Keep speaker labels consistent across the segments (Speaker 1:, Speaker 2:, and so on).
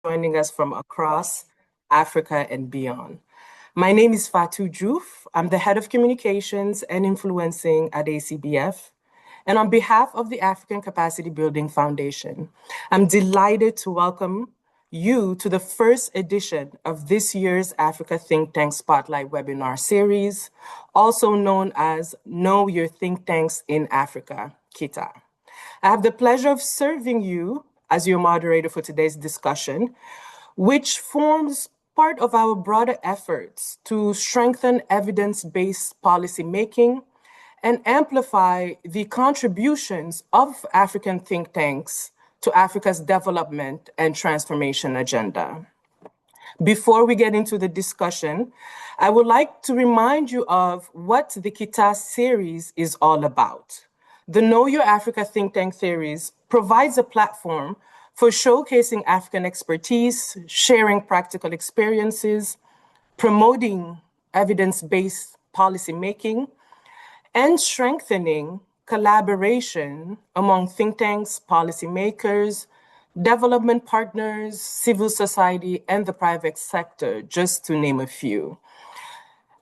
Speaker 1: joining us from across Africa and beyond. My name is Fatou Diouf. I'm the head of communications and influencing at ACBF. And on behalf of the African Capacity Building Foundation, I'm delighted to welcome you to the first edition of this year's Africa Think Tank Spotlight webinar series, also known as Know Your Think Tanks in Africa, KYTTA. I have the pleasure of serving you as your moderator for today's discussion, which forms part of our broader efforts to strengthen evidence-based policymaking and amplify the contributions of African think tanks to Africa's development and transformation agenda. Before we get into the discussion, I would like to remind you of what the KYTTA series is all about. The Know Your Africa Think Tank series provides a platform for showcasing African expertise, sharing practical experiences, promoting evidence-based policymaking, and strengthening collaboration among think tanks, policymakers, development partners, civil society, and the private sector, just to name a few.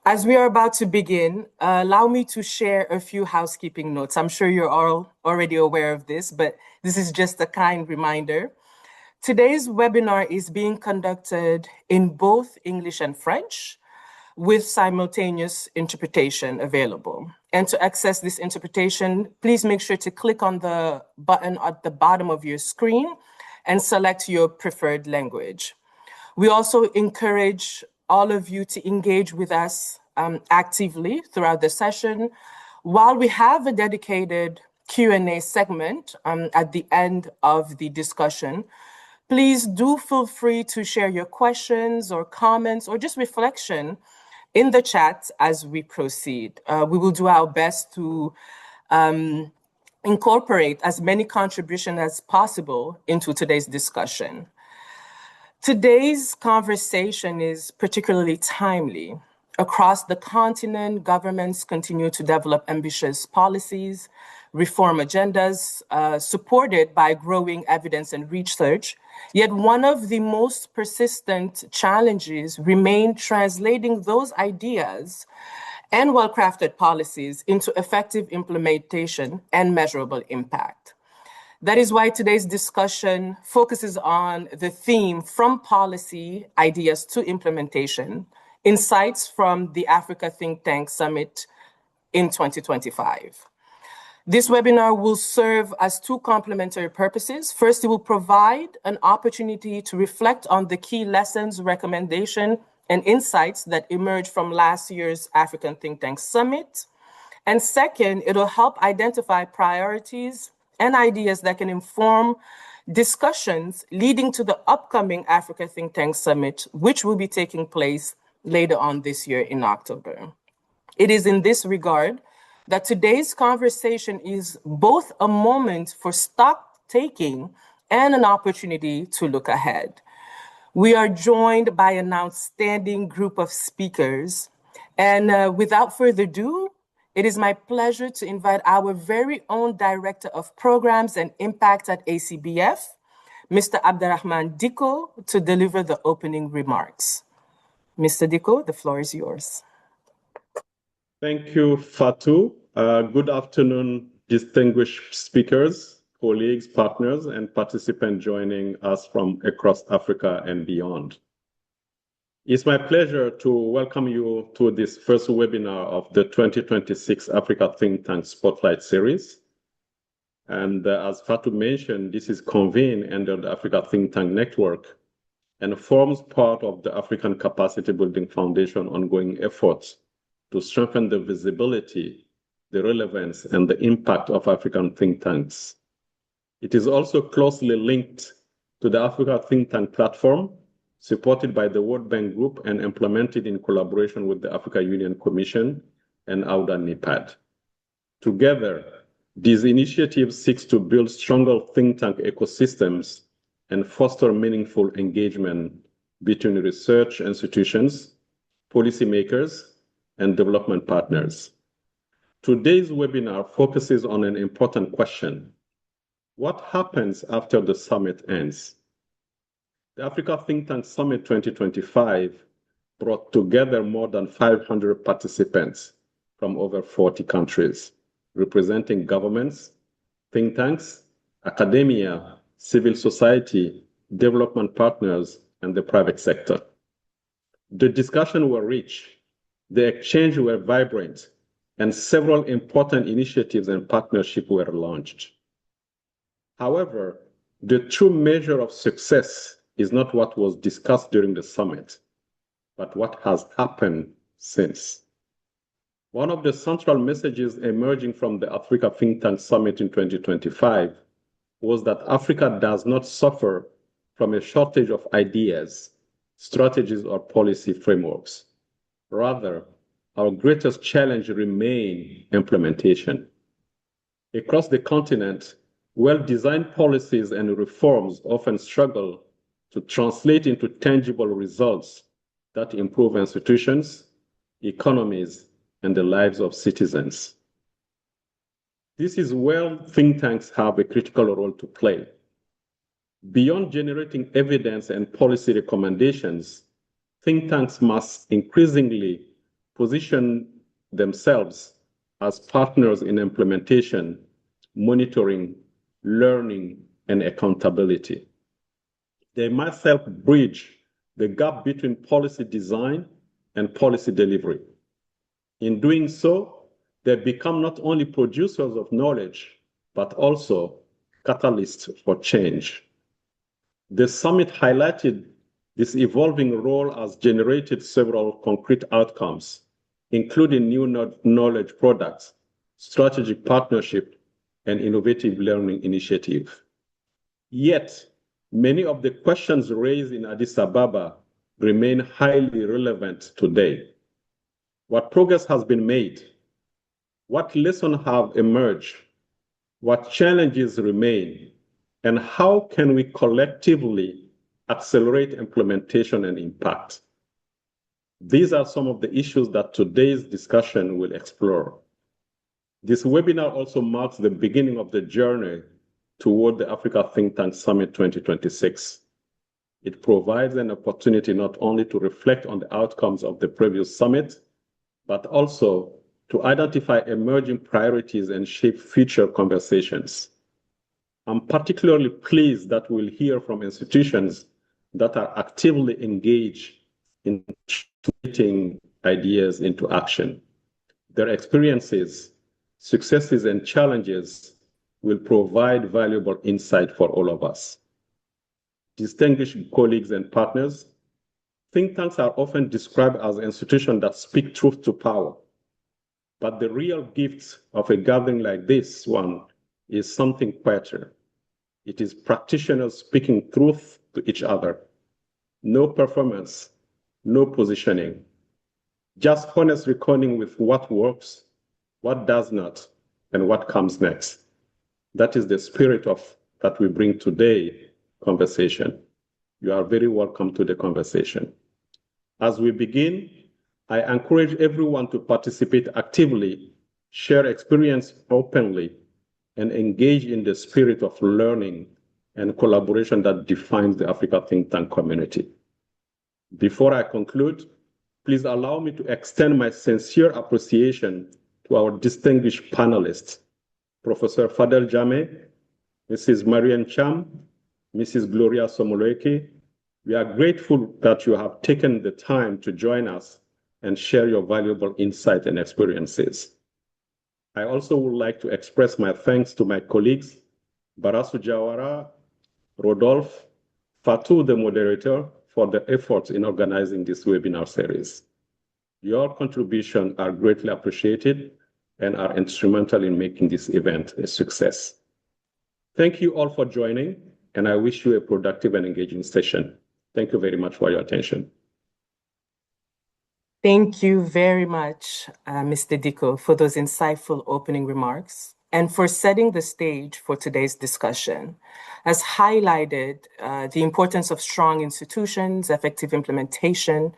Speaker 1: As we are about to begin, allow me to share a few housekeeping notes. I'm sure you're all already aware of this, but this is just a kind reminder. Today's webinar is being conducted in both English and French, with simultaneous interpretation available. And to access this interpretation, please make sure to click on the button at the bottom of your screen and select your preferred language. We also encourage all of you to engage with us actively throughout the session, while we have a dedicated Q&A segment at the end of the discussion. Please do feel free to share your questions or comments or just reflection in the chat as we proceed. We will do our best to incorporate as many contributions as possible into today's discussion. Today's conversation is particularly timely. Across the continent, governments continue to develop ambitious policies, reform agendas, supported by growing evidence and research. Yet one of the most persistent challenges remain translating those ideas and well-crafted policies into effective implementation and measurable impact. That is why today's discussion focuses on the theme from policy ideas to implementation, insights from the Africa Think Tank Summit in 2025. This webinar will serve as two complementary purposes. First, it will provide an opportunity to reflect on the key lessons, recommendations, and insights that emerged from last year's African Think Tank Summit. And second, it'll help identify priorities and ideas that can inform discussions leading to the upcoming Africa Think Tank Summit, which will be taking place later on this year in October. It is in this regard that today's conversation is both a moment for stock taking and an opportunity to look ahead. We are joined by an outstanding group of speakers, and without further ado, it is my pleasure to invite our very own Director of Programs and Impact at ACBF, Mr. Abderrahman Diko, to deliver the opening remarks. Mr. Diko, the floor is yours.
Speaker 2: Thank you, Fatou. Good afternoon, distinguished speakers, colleagues, partners, and participants joining us from across Africa and beyond. It's my pleasure to welcome you to this first webinar of the 2026 Africa Think Tank Spotlight Series. And as Fatou mentioned, this is convened under the Africa Think Tank Network and forms part of the African Capacity Building Foundation ongoing efforts to strengthen the visibility, the relevance, and the impact of African think tanks. It is also closely linked to the Africa Think Tank platform, supported by the World Bank Group and implemented in collaboration with the Africa Union Commission and AUDA-NIPAD. Together, these initiatives seek to build stronger think tank ecosystems and foster meaningful engagement between research institutions, policymakers, and development partners. Today's webinar focuses on an important question: what happens after the summit ends? The Africa Think Tank Summit 2025 brought together more than 500 participants from over 40 countries, representing governments, think tanks, academia, civil society, development partners, and the private sector. The discussions were rich, the exchange were vibrant, and several important initiatives and partnerships were launched. However, the true measure of success is not what was discussed during the summit, but what has happened since. One of the central messages emerging from the Africa Think Tank Summit in 2025 was that Africa does not suffer from a shortage of ideas, strategies, or policy frameworks. Rather, our greatest challenge remains implementation. Across the continent, well-designed policies and reforms often struggle to translate into tangible results that improve institutions, economies, and the lives of citizens. This is where think tanks have a critical role to play. Beyond generating evidence and policy recommendations, think tanks must increasingly position themselves as partners in implementation, monitoring, learning, and accountability. They must help bridge the gap between policy design and policy delivery. In doing so, they become not only producers of knowledge, but also catalysts for change. The summit highlighted this evolving role as generated several concrete outcomes, including new knowledge products, strategic partnership, and innovative learning initiative. Yet, many of the questions raised in Addis Ababa remain highly relevant today. What progress has been made? What lessons have emerged? What challenges remain? And how can we collectively accelerate implementation and impact? These are some of the issues that today's discussion will explore. This webinar also marks the beginning of the journey toward the Africa Think Tank Summit 2026. It provides an opportunity not only to reflect on the outcomes of the previous summit, but also to identify emerging priorities and shape future conversations. I'm particularly pleased that we'll hear from institutions that are actively engaged in translating ideas into action. Their experiences, successes, and challenges will provide valuable insight for all of us. Distinguished colleagues and partners, think tanks are often described as institutions that speak truth to power. But the real gift of a gathering like this one is something quieter. It is practitioners speaking truth to each other. No performance, no positioning. Just honest reckoning with what works, what does not, and what comes next. That is the spirit of that we bring today conversation. You are very welcome to the conversation. As we begin, I encourage everyone to participate actively, share experience openly, and engage in the spirit of learning and collaboration that defines the Africa Think Tank community. Before I conclude, please allow me to extend my sincere appreciation to our distinguished panelists, Professor Fadel Jame, Mrs. Marian Cham, Mrs. Gloria Somoleke. We are grateful that you have taken the time to join us and share your valuable insight and experiences. I also would like to express my thanks to my colleagues, Barasu Jawara, Rodolphe, Fatou, the moderator, for the efforts in organizing this webinar series. Your contributions are greatly appreciated and are instrumental in making this event a success. Thank you all for joining, and I wish you a productive and engaging session. Thank you very much for your attention.
Speaker 1: Thank you very much, Mr. Diko, for those insightful opening remarks and for setting the stage for today's discussion. As highlighted, the importance of strong institutions, effective implementation,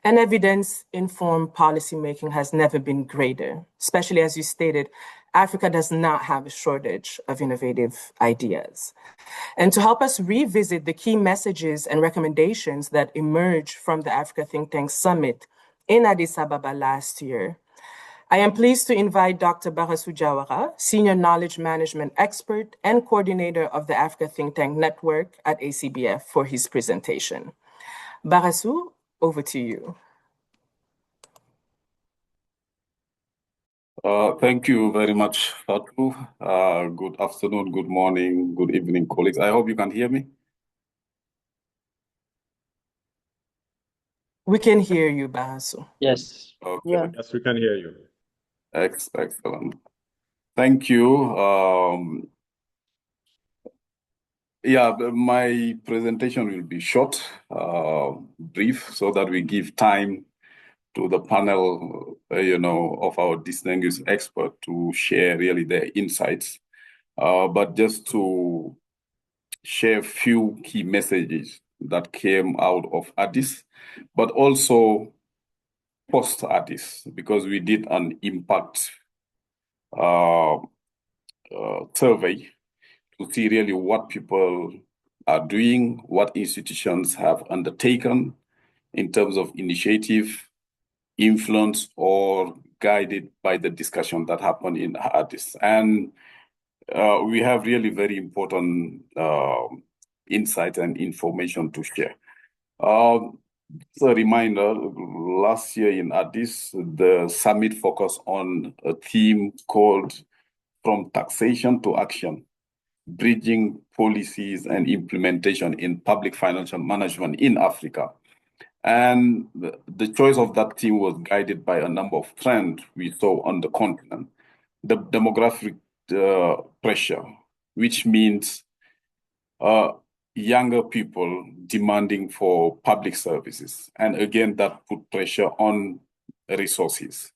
Speaker 1: and evidence-informed policymaking has never been greater, especially as you stated, Africa does not have a shortage of innovative ideas. And to help us revisit the key messages and recommendations that emerged from the Africa Think Tank Summit in Addis Ababa last year, I am pleased to invite Dr. Barasu Jawara, Senior Knowledge Management Expert and Coordinator of the Africa Think Tank Network at ACBF, for his presentation. Barasu, over to you.
Speaker 3: Thank you very much, Fatou. Good afternoon, good morning, good evening, colleagues. I hope you can hear me.
Speaker 1: We can hear you, Barasu.
Speaker 4: Yes.
Speaker 3: Okay.
Speaker 4: Yeah.
Speaker 2: Yes, we can hear you.
Speaker 3: Excellent. Thank you. My presentation will be short, brief, so that we give time to the panel, of our distinguished expert to share really their insights. But just to share a few key messages that came out of Addis, but also post-Addis, because we did an impact survey to see really what people are doing, what institutions have undertaken in terms of initiative, influence, or guided by the discussion that happened in Addis. And we have really very important insight and information to share. So a reminder, last year in Addis, the summit focused on a theme called From Taxation to Action, Bridging Policies and Implementation in Public Financial Management in Africa. And the choice of that theme was guided by a number of trends we saw on the continent. The demographic pressure, which means younger people demanding for public services. And again, that put pressure on resources.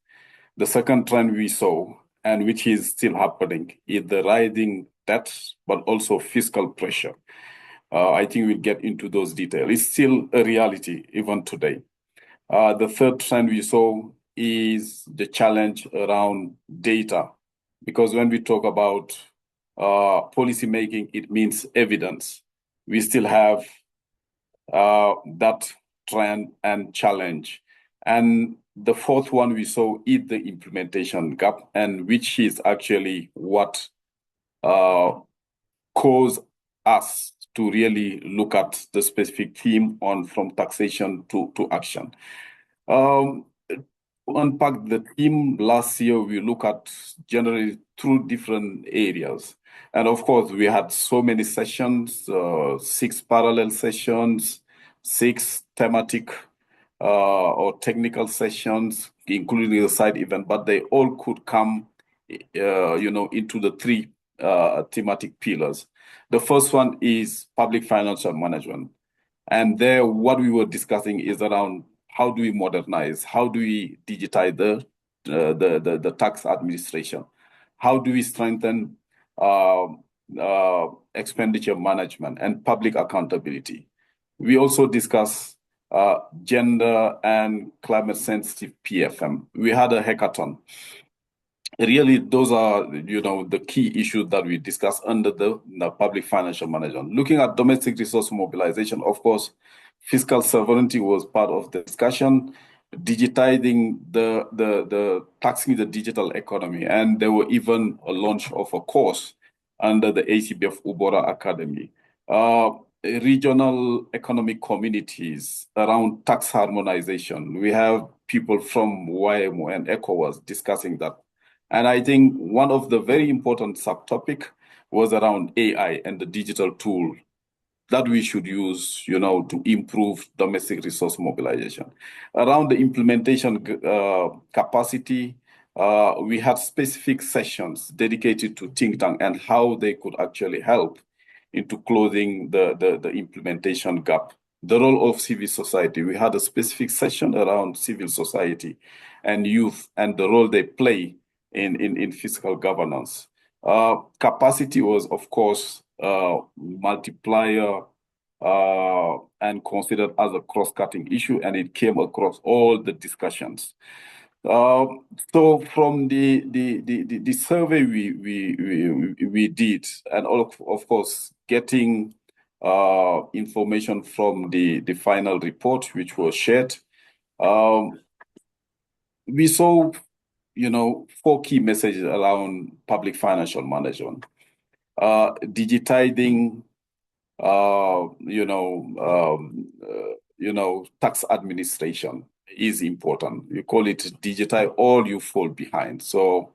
Speaker 3: The second trend we saw, and which is still happening, is the rising debt, but also fiscal pressure. I think we'll get into those details. It's still a reality even today. The third trend we saw is the challenge around data, because when we talk about policy making, it means evidence. We still have that trend and challenge. And the fourth one we saw is the implementation gap, and which is actually what caused us to really look at the specific theme on from taxation to action. Unpack the theme last year, we look at generally through different areas. And of course, we had so many sessions, 6 parallel sessions, 6 thematic or technical sessions, including the side event, but they all could come, into the 3 thematic pillars. The first one is public financial management. And there, what we were discussing is around how do we modernize, how do we digitize the tax administration, how do we strengthen expenditure management and public accountability. We also discuss gender and climate sensitive PFM. We had a hackathon. Really, those are, the key issues that we discussed under the public financial management. Looking at domestic resource mobilization, of course, fiscal sovereignty was part of the discussion, digitizing the taxing the digital economy. And there were even a launch of a course under the ACBF Ubora Academy. Regional economic communities around tax harmonization. We have people from YMO and ECOWAS discussing that. And I think one of the very important subtopic was around AI and the digital tool that we should use, to improve domestic resource mobilization. Around the implementation capacity, we had specific sessions dedicated to think tank and how they could actually help into closing the implementation gap. The role of civil society, we had a specific session around civil society and youth and the role they play in fiscal governance. Capacity was, of course, multiplier and considered as a cross-cutting issue, and it came across all the discussions. So from the survey we did, and of course getting information from the final report which was shared, we saw, four key messages around public financial management. Digitizing, tax administration is important. We call it digitize or you fall behind. So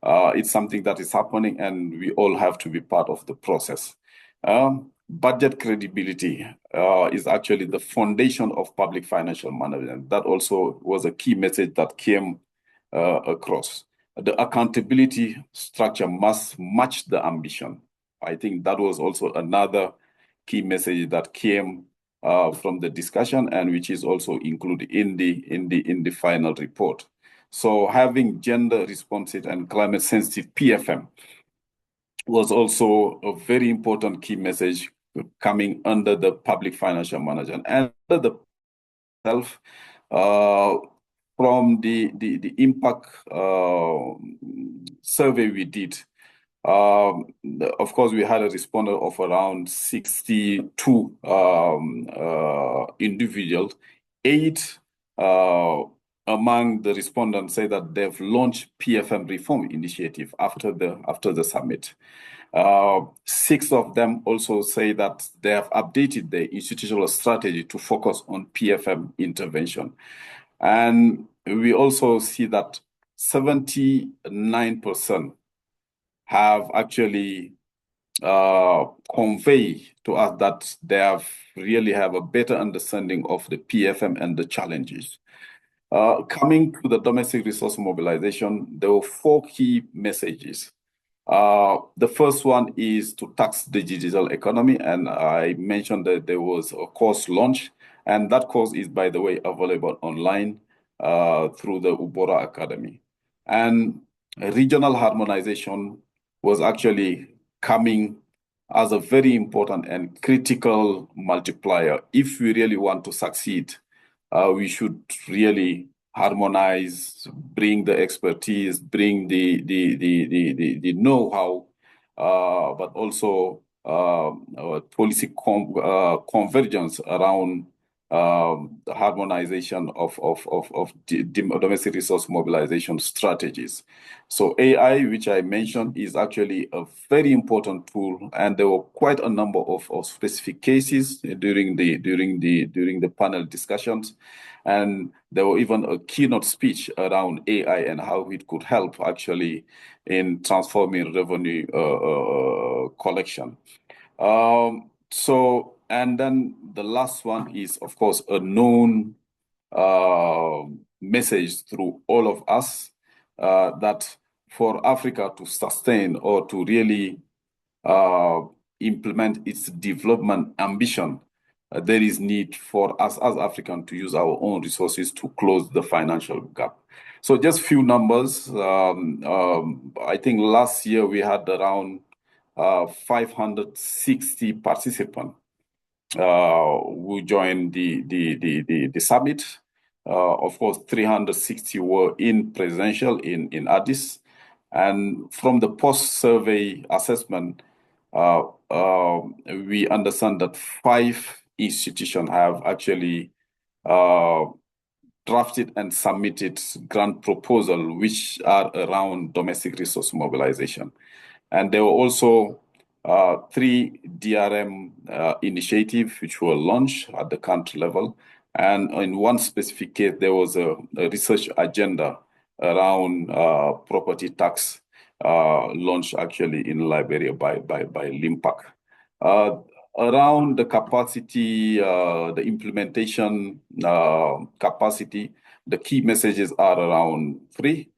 Speaker 3: it's something that is happening and we all have to be part of the process. Budget credibility is actually the foundation of public financial management. That also was a key message that came across. The accountability structure must match the ambition. I think that was also another key message that came from the discussion and which is also included in the final report. So having gender responsive and climate sensitive PFM was also a very important key message coming under the public financial management and under the self from the impact survey we did. Of course, we had a responder of around 62 individuals. 8 among the respondents say that they've launched PFM reform initiative after the summit. 6 of them also say that they have updated their institutional strategy to focus on PFM intervention. And we also see that 79% have actually conveyed to us that they really have a better understanding of the PFM and the challenges. Coming to the domestic resource mobilization, there were 4 key messages. The first one is to tax the digital economy, and I mentioned that there was a course launch, and that course is, by the way, available online through the Ubora Academy. And regional harmonization was actually coming as a very important and critical multiplier. If we really want to succeed, we should really harmonize, bring the expertise, bring the know-how, but also policy convergence around the harmonization of domestic resource mobilization strategies. So AI, which I mentioned, is actually a very important tool, and there were quite a number of specific cases during the panel discussions, and there were even a keynote speech around AI and how it could help actually in transforming revenue collection. And then the last one is, of course, a known message through all of us that for Africa to sustain or to really implement its development ambition, there is need for us as Africans to use our own resources to close the financial gap. So just few numbers. I think last year we had around 560 participants who joined the summit. Of course, 360 were in presential in Addis. And from the post-survey assessment, we understand that 5 institutions have actually drafted and submitted grant proposals which are around domestic resource mobilization. And there were also 3 DRM initiatives which were launched at the country level. And in one specific case, there was a research agenda around property tax launched actually in Liberia by LIMPAC. Around the capacity, the implementation capacity, the key messages are around 3.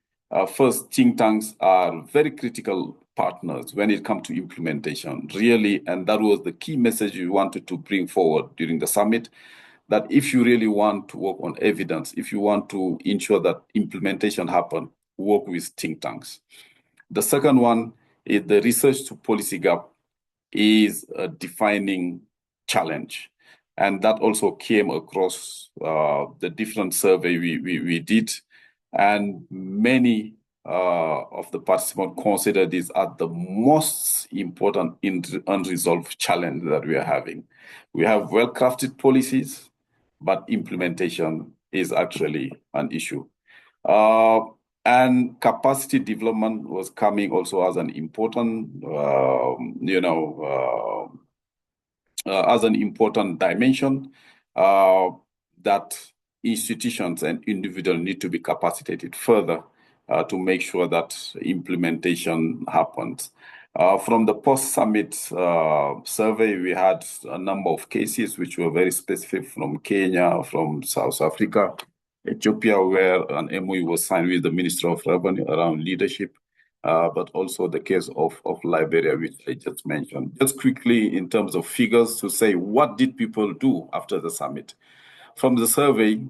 Speaker 3: First, think tanks are very critical partners when it comes to implementation, really, and that was the key message we wanted to bring forward during the summit, that if you really want to work on evidence, if you want to ensure that implementation happen, work with think tanks. The second one is the research to policy gap is a defining challenge. And that also came across the different survey we did. And many of the participants consider this as the most important unresolved challenge that we are having. We have well-crafted policies, but implementation is actually an issue. And capacity development was coming also as an important, as an important dimension that institutions and individuals need to be capacitated further to make sure that implementation happens. From the post-summit survey, we had a number of cases which were very specific from Kenya, from South Africa, Ethiopia, where an MOU was signed with the Ministry of Revenue around leadership, but also the case of Liberia, which I just mentioned. Just quickly, in terms of figures, to say what did people do after the summit? From the survey,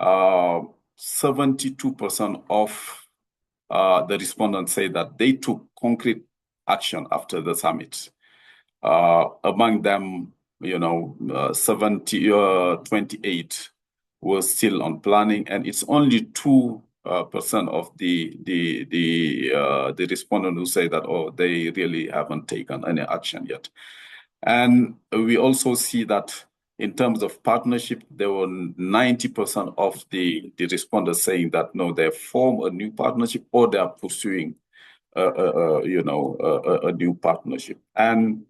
Speaker 3: 72% of the respondents say that they took concrete action after the summit. Among them, 28 was still on planning, and it's only 2% of the respondents who say that, oh, they really haven't taken any action yet. And we also see that in terms of partnership, there were 90% of the respondents saying that no, they form a new partnership or they are pursuing a new partnership. And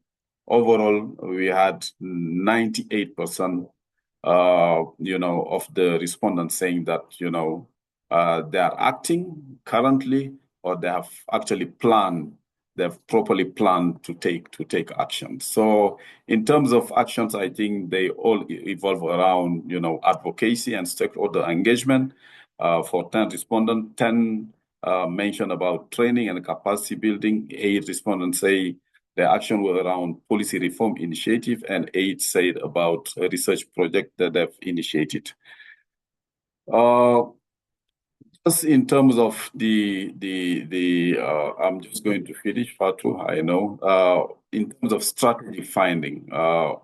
Speaker 3: overall, we had 98% of the respondents saying that they are acting currently, or they have actually planned. They've properly planned to take action. So in terms of actions, I think they all evolve around advocacy and stakeholder engagement. For 10 respondents, 10 mention about training and capacity building. 8 respondents say the action were around policy reform initiative, and 8 said about a research project that they've initiated. Just in terms of I'm just going to finish, Fatu, I know. In terms of strategy finding,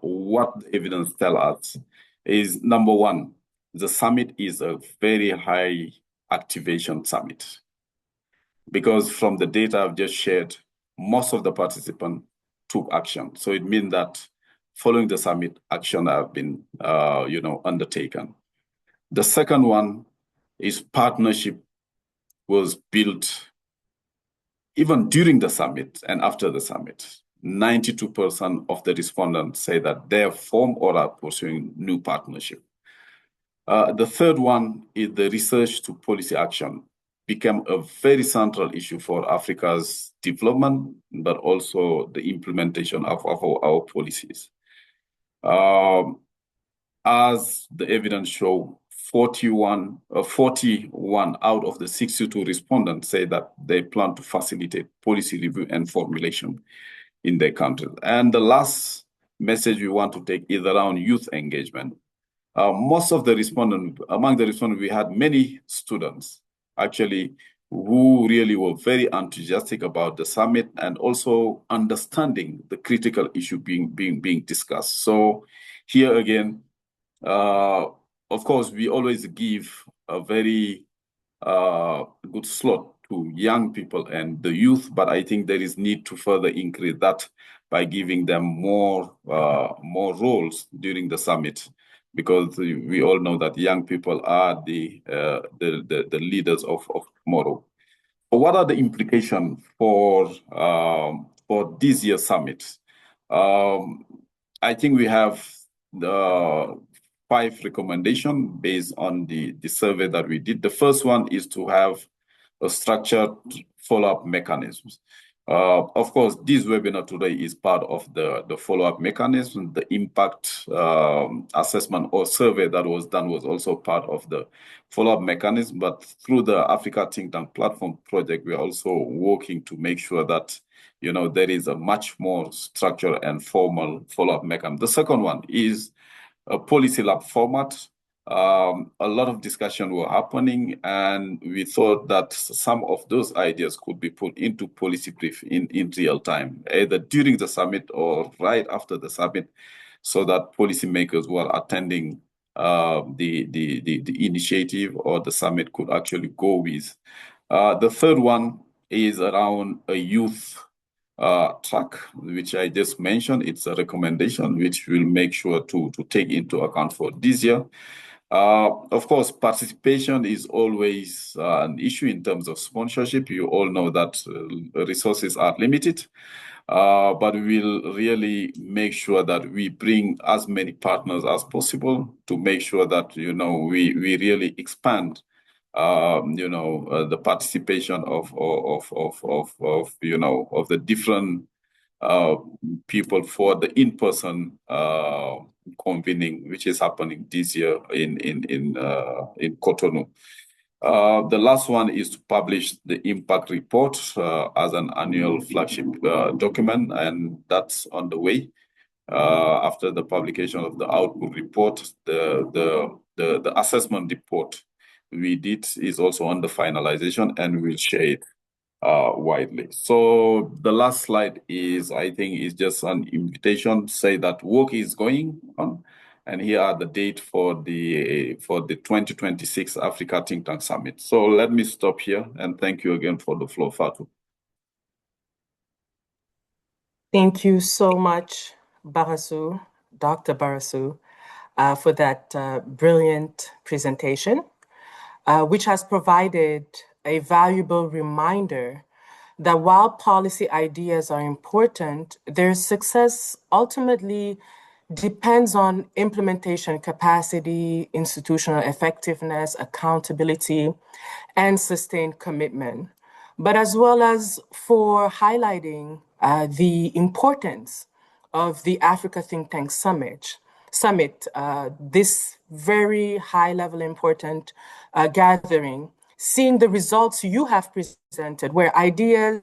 Speaker 3: what the evidence tells us is, number one, the summit is a very high activation summit. Because from the data I've just shared, most of the participants took action. So it means that following the summit, action have been undertaken. The second one is partnership was built even during the summit and after the summit. 92% of the respondents say that they have formed or are pursuing new partnership. The third one is the research to policy action became a very central issue for Africa's development, but also the implementation of our policies. As the evidence show, 41 out of the 62 respondents say that they plan to facilitate policy review and formulation in their countries. And the last message we want to take is around youth engagement. Most of the respondents, among the respondents, we had many students actually who really were very enthusiastic about the summit and also understanding the critical issue being discussed. So here again, of course, we always give a very good slot to young people and the youth, but I think there is need to further increase that by giving them more roles during the summit, because we all know that young people are the leaders of tomorrow. So what are the implications for this year's summit? I think we have the 5 recommendations based on the survey that we did. The first one is to have a structured follow-up mechanisms. Of course, this webinar today is part of the follow-up mechanism. The impact assessment or survey that was done was also part of the follow-up mechanism. But through the Africa Think Tank Platform project, we are also working to make sure that there is a much more structured and formal follow-up mechanism. The second one is a policy lab format. A lot of discussion were happening, and we thought that some of those ideas could be put into policy brief in real time, either during the summit or right after the summit, so that policymakers who are attending the initiative or the summit could actually go with. The third one is around a youth track, which I just mentioned. It's a recommendation which we'll make sure to take into account for this year. Of course, participation is always an issue in terms of sponsorship. You all know that resources are limited, but we'll really make sure that we bring as many partners as possible to make sure that, we really expand the participation of the different people for the in-person convening, which is happening this year in Cotonou. The last one is to publish the impact report as an annual flagship document, and that's on the way. After the publication of the output report, the assessment report we did is also under finalization, and we'll share it widely. So the last slide is, I think, is just an invitation to say that work is going on, and here are the date for the 2026 Africa Think Tank Summit. So let me stop here, and thank you again for the floor, Fatou.
Speaker 1: Thank you so much, Barasu, Dr. Barasu, for that brilliant presentation, which has provided a valuable reminder that while policy ideas are important, their success ultimately depends on implementation capacity, institutional effectiveness, accountability, and sustained commitment, but as well as for highlighting the importance of the Africa Think Tank Summit, this very high-level important gathering, seeing the results you have presented, where ideas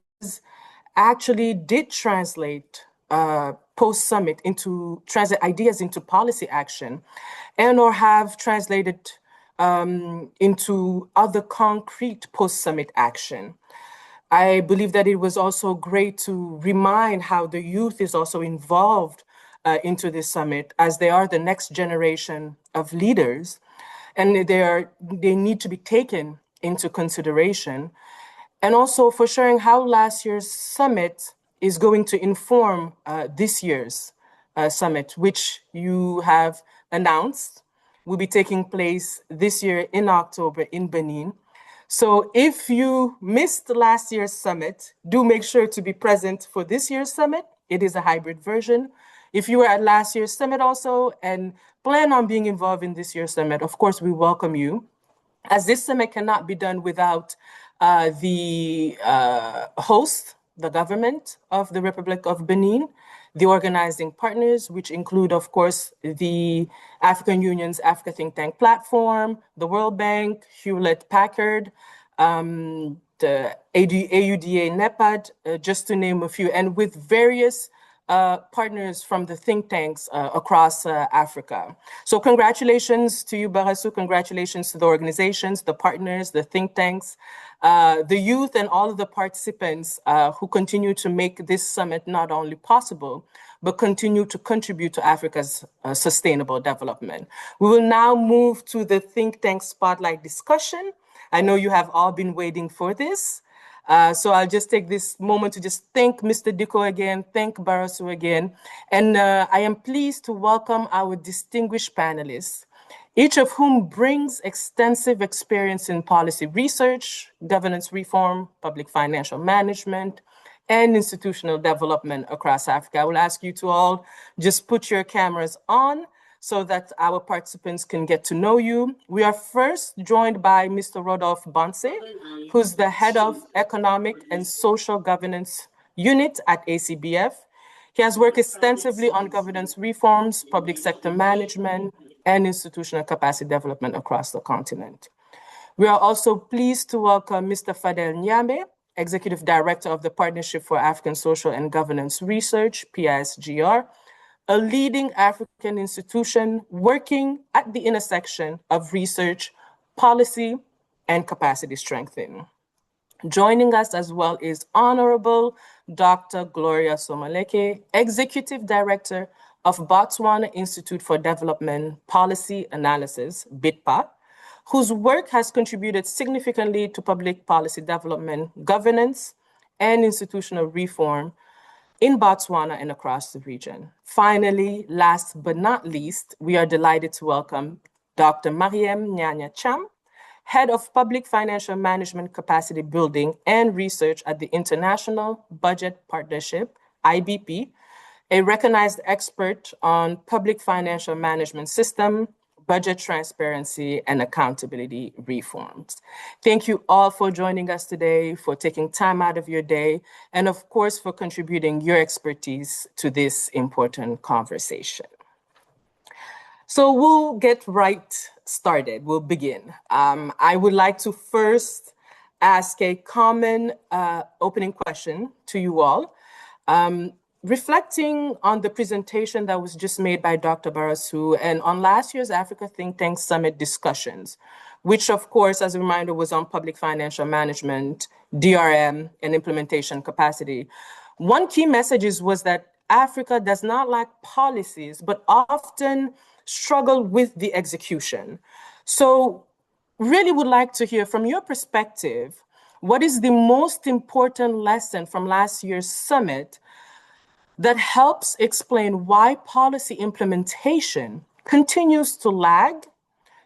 Speaker 1: actually did translate post-summit translate ideas into policy action, and or have translated into other concrete post-summit action. I believe that it was also great to remind how the youth is also involved into this summit, as they are the next generation of leaders, and they need to be taken into consideration. And also for sharing how last year's summit is going to inform this year's summit, which you have announced will be taking place this year in October in Benin. So if you missed last year's summit, do make sure to be present for this year's summit. It is a hybrid version. If you were at last year's summit also and plan on being involved in this year's summit, of course, we welcome you, as this summit cannot be done without the host, the government of the Republic of Benin, the organizing partners, which include, of course, the African Union's Africa Think Tank Platform, the World Bank, Hewlett-Packard, the AUDA, NEPAD, just to name a few, and with various partners from the think tanks across Africa. So congratulations to you, Barasu. Congratulations to the organizations, the partners, the think tanks, the youth, and all of the participants who continue to make this summit not only possible, but continue to contribute to Africa's sustainable development. We will now move to the think tank spotlight discussion. I know you have all been waiting for this. So I'll just take this moment to just thank Mr. Diko again, thank Barasu again, and I am pleased to welcome our distinguished panelists, each of whom brings extensive experience in policy research, governance reform, public financial management, and institutional development across Africa. I will ask you to all just put your cameras on so that our participants can get to know you. We are first joined by Mr. Rodolphe Bonse, who's the head of Economic and Social Governance Unit at ACBF. He has worked extensively on governance reforms, public sector management, and institutional capacity development across the continent. We are also pleased to welcome Mr. Fadel Nyame, Executive Director of the Partnership for African Social and Governance Research, PISGR, a leading African institution working at the intersection of research, policy, and capacity strengthening. Joining us as well is Honorable Dr. Gloria Somaleke, Executive Director of Botswana Institute for Development Policy Analysis, BITPA, whose work has contributed significantly to public policy development, governance, and institutional reform in Botswana and across the region. Finally, last but not least, we are delighted to welcome Dr. Mariem Nyanya Cham, Head of Public Financial Management Capacity Building and Research at the International Budget Partnership, IBP, a recognized expert on public financial management system, budget transparency, and accountability reforms. Thank you all for joining us today, for taking time out of your day, and of course, for contributing your expertise to this important conversation. So we'll get right started. We'll begin. I would like to first ask a common opening question to you all. Reflecting on the presentation that was just made by Dr. Barasu and on last year's Africa Think Tank Summit discussions, which of course, as a reminder, was on public financial management, DRM, and implementation capacity. One key message was that Africa does not lack policies, but often struggle with the execution. So really would like to hear from your perspective, what is the most important lesson from last year's summit that helps explain why policy implementation continues to lag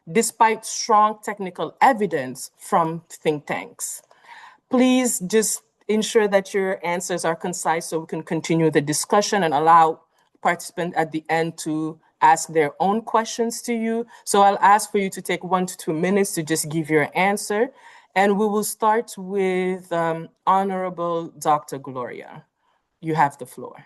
Speaker 1: despite strong technical evidence from think tanks? Please just ensure that your answers are concise so we can continue the discussion and allow participants at the end to ask their own questions to you. So I'll ask for you to take 1 to 2 minutes to just give your answer. And we will start with Honorable Dr. Gloria. You have the floor.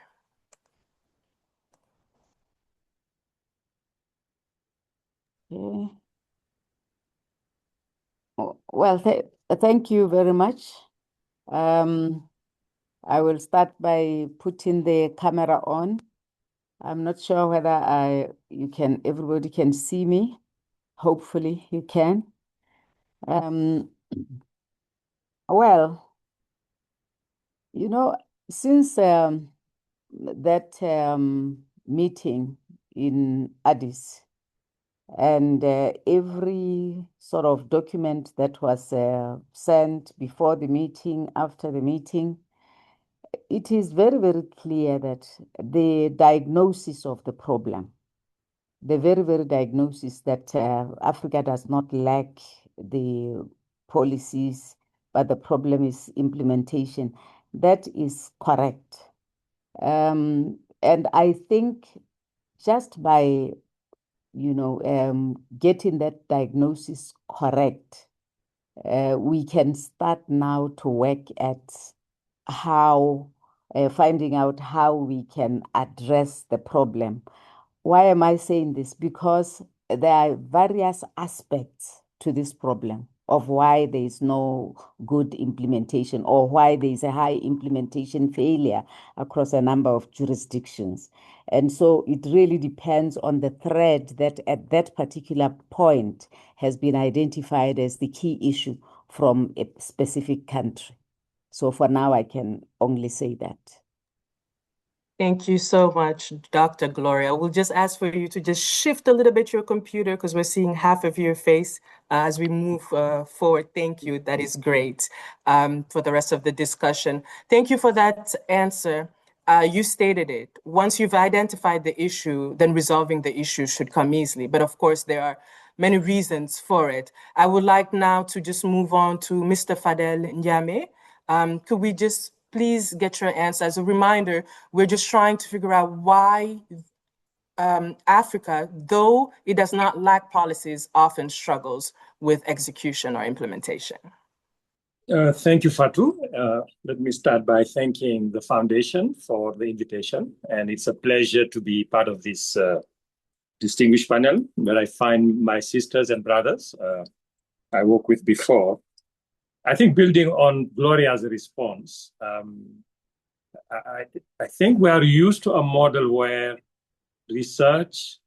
Speaker 4: Well, thank you very much. I will start by putting the camera on. I'm not sure whether everybody can see me. Hopefully you can. Well, you know, since that meeting in Addis, and every sort of document that was sent before the meeting, after the meeting, it is very, very clear that the diagnosis of the problem, the very, very diagnosis that Africa does not lack the policies, but the problem is implementation, that is correct. And I think just by getting that diagnosis correct, we can start now to work at finding out how we can address the problem. Why am I saying this? Because there are various aspects to this problem of why there is no good implementation or why there is a high implementation failure across a number of jurisdictions. And so it really depends on the thread that at that particular point has been identified as the key issue from a specific country. So for now, I can only say that.
Speaker 1: Thank you so much, Dr. Gloria. We'll just ask for you to just shift a little bit your computer because we're seeing half of your face as we move forward. Thank you. That is great for the rest of the discussion. Thank you for that answer. You stated it. Once you've identified the issue, then resolving the issue should come easily. But of course, there are many reasons for it. I would like now to just move on to Mr. Fadel Nyame. Could we just please get your answer? As a reminder, we're just trying to figure out why Africa, though it does not lack policies, often struggles with execution or implementation.
Speaker 5: Thank you, Fatou. Let me start by thanking the Foundation for the invitation. And it's a pleasure to be part of this distinguished panel where I find my sisters and brothers I worked with before. I think building on Gloria's response, I think we are used to a model where research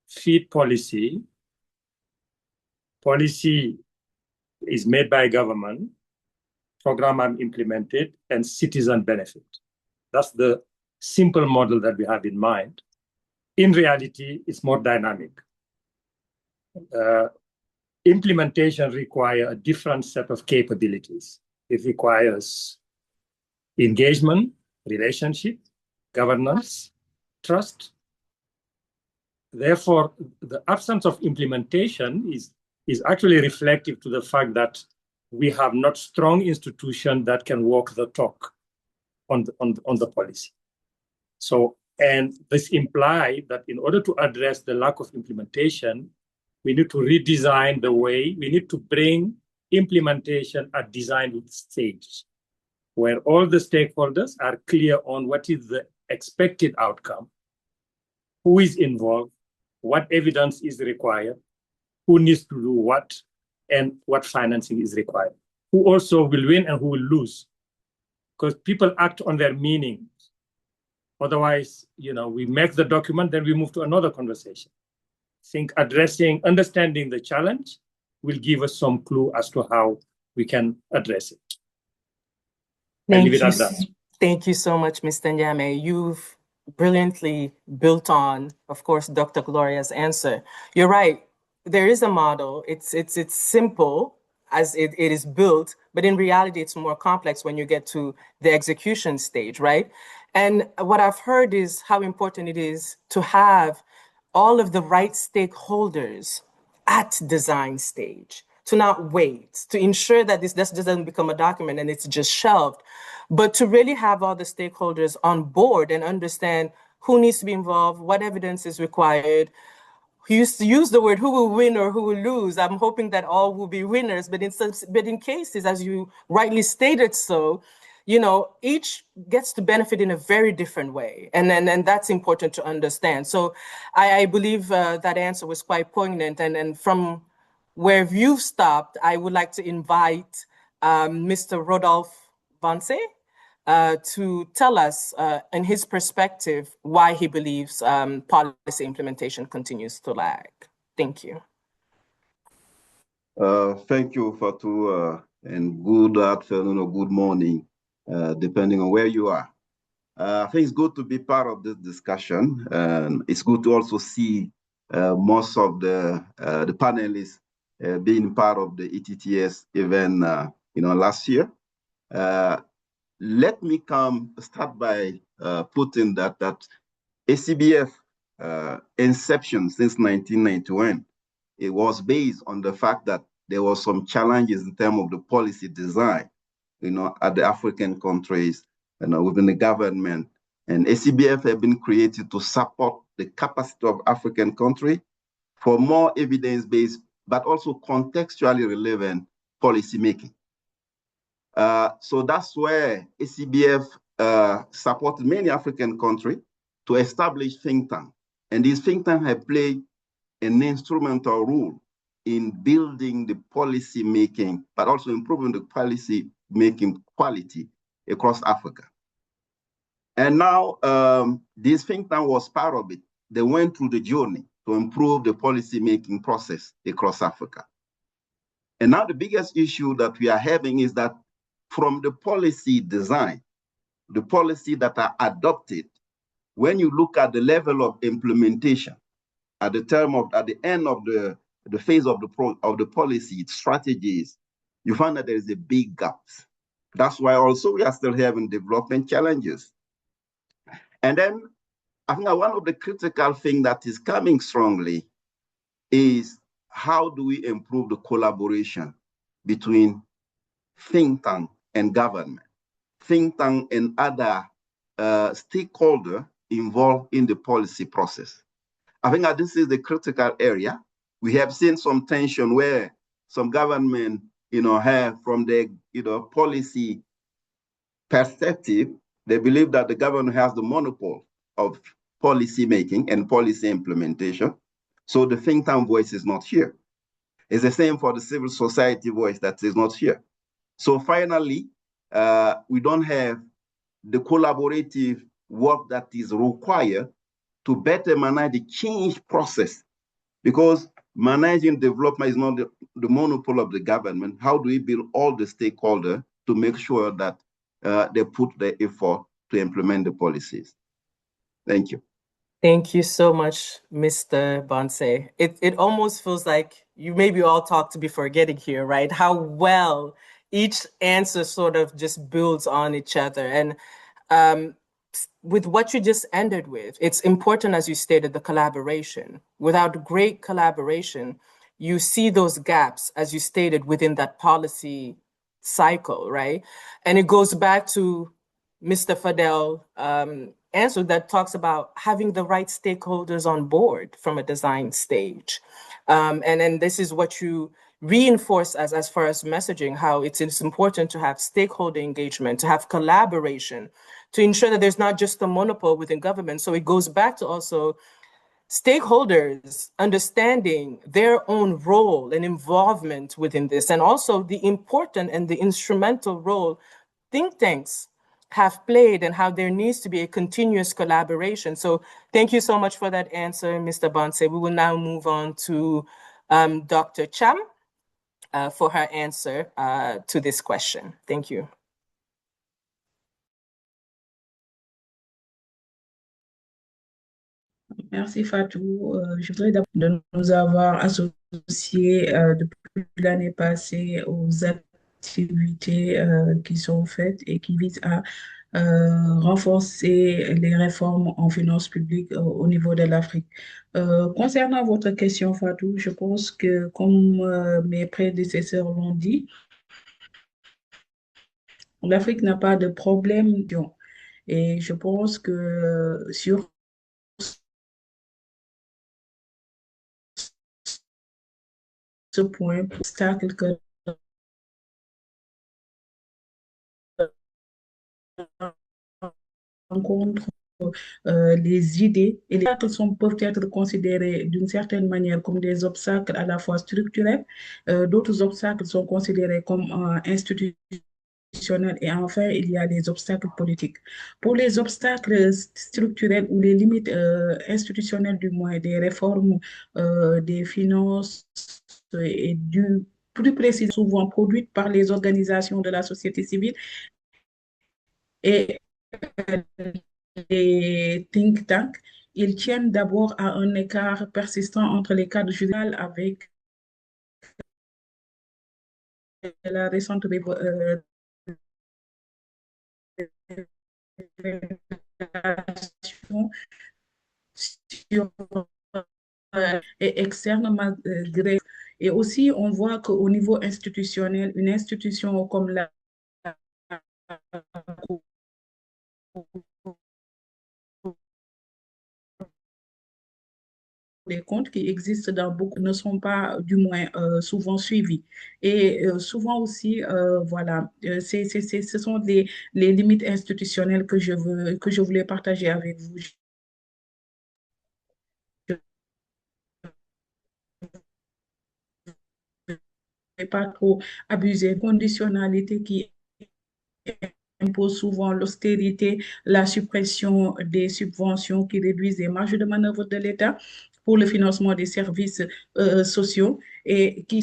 Speaker 5: feed policy is made by government, program are implemented, and citizen benefit. That's the simple model that we have in mind. in reality, it's more dynamic. Implementation requires a different set of capabilities. It requires engagement, relationship, governance, trust. Therefore, the absence of implementation is actually reflective to the fact that we have not strong institutions that can walk the talk on the policy. So, and this implies that in order to address the lack of implementation, we need to redesign the way, we need to bring implementation at design stage, where all the stakeholders are clear on what is the expected outcome, who is involved, what evidence is required, who needs to do what, and what financing is required, who also will win and who will lose. Because people act on their meaning. Otherwise, we make the document, then we move to another conversation. I think understanding the challenge will give us some clue as to how we can address it.
Speaker 1: Thank you so much, Mr. Nyame. You've brilliantly built on, of course, Dr. Gloria's answer. You're right. There is a model. It's simple as it is built, but in reality, it's more complex when you get to the execution stage, right? And what I've heard is how important it is to have all of the right stakeholders at design stage, to not wait, to ensure that this doesn't become a document and it's just shelved, but to really have all the stakeholders on board and understand who needs to be involved, what evidence is required. He used to use the word who will win or who will lose. I'm hoping that all will be winners, but in cases, as you rightly stated so, each gets to benefit in a very different way. And that's important to understand. So I believe that answer was quite poignant. And from where you've stopped, I would like to invite Mr. Rodolphe Vance to tell us, in his perspective, why he believes policy implementation continues to lag. Thank you.
Speaker 6: Thank you, Fatou, and good afternoon or good morning, depending on where you are. I think it's good to be part of this discussion. It's good to also see most of the panelists being part of the ATTS event, last year. Let me start by putting that ACBF inception since 1991, it was based on the fact that there were some challenges in terms of the policy design, at the African countries, within the government. And ACBF have been created to support the capacity of African countries for more evidence-based, but also contextually relevant policy making. So that's where ACBF supported many African countries to establish think tanks. And these think tanks have played an instrumental role in building the policy making, but also improving the policy making quality across Africa. And now this think tank was part of it. They went through the journey to improve the policy making process across Africa. And now the biggest issue that we are having is that from the policy design, the policy that are adopted, when you look at the level of implementation at the end of the phase of the policy strategies, you find that there is a big gap. That's why also we are still having development challenges. And then I think one of the critical things that is coming strongly is how do we improve the collaboration between think tank and government, think tank and other stakeholders involved in the policy process. I think that this is the critical area. We have seen some tension where some government, have from the, policy perspective, they believe that the government has the monopoly of policy making and policy implementation. So the think tank voice is not here. It's the same for the civil society voice that is not here. So finally, we don't have the collaborative work that is required to better manage the change process, because managing development is not the monopoly of the government. How do we build all the stakeholders to make sure that they put the effort to implement the policies? Thank you.
Speaker 1: Thank you so much, Mr. Bonse. It almost feels like you maybe all talked before getting here, right? How well each answer sort of just builds on each other. And um, with what you just ended with, it's important, as you stated, the collaboration. Without great collaboration, you see those gaps, as you stated, within that policy cycle, right? And it goes back to Mr. Fadel answer that talks about having the right stakeholders on board from a design stage. And then this is what you reinforce as far as messaging, how it's important to have stakeholder engagement, to have collaboration, to ensure that there's not just a monopoly within government. So it goes back to also stakeholders understanding their own role and involvement within this, and also the important and the instrumental role think tanks have played and how there needs to be a continuous collaboration. So thank you so much for that answer, Mr. Bonse. We will now move on to Dr. Cham for her answer to this question. Thank you.
Speaker 7: Merci Fatou. Je voudrais d'abord de nous avoir associés depuis l'année passée aux activités qui sont faites et qui visent à renforcer les réformes en finances publiques au niveau de l'Afrique. Concernant votre question, Fatou, je pense que, comme mes prédécesseurs l'ont dit, l'Afrique n'a pas de problème. Et je pense que sur ce point, obstacle que rencontre les idées et les obstacles peuvent être considérés d'une certaine manière comme des obstacles à la fois structurels, d'autres obstacles sont considérés comme institutionnels et enfin il y a les obstacles politiques. Pour les obstacles structurels ou les limites institutionnelles du moins des réformes des finances et plus précisément souvent produites par les organisations de la société civile et les think tanks, ils tiennent d'abord à un écart persistant entre les cadres judiciaires avec la récente révélation sur et externe malgré. Et aussi, on voit qu'au niveau institutionnel, une institution comme la des comptes qui existent dans beaucoup ne sont pas du moins souvent suivis. Et souvent aussi, voilà, ce sont les limites institutionnelles que je voulais partager avec vous. Je ne vais pas trop abuser de conditionnalité qui impose souvent l'austérité, la suppression des subventions qui réduisent les marges de manœuvre de l'État pour le financement des services sociaux et qui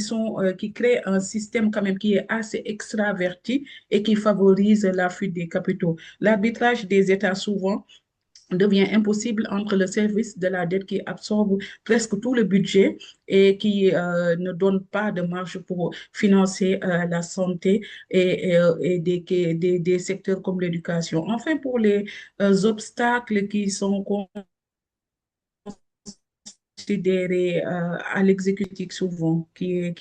Speaker 7: créent un système quand même qui est assez extraverti et qui favorise la fuite des capitaux. L'arbitrage des États souvent devient impossible entre le service de la dette qui absorbe presque tout le budget et qui ne donne pas de marge pour financer la santé et des secteurs comme l'éducation. Enfin, pour les obstacles qui sont considérés à l'exécutif souvent, qui est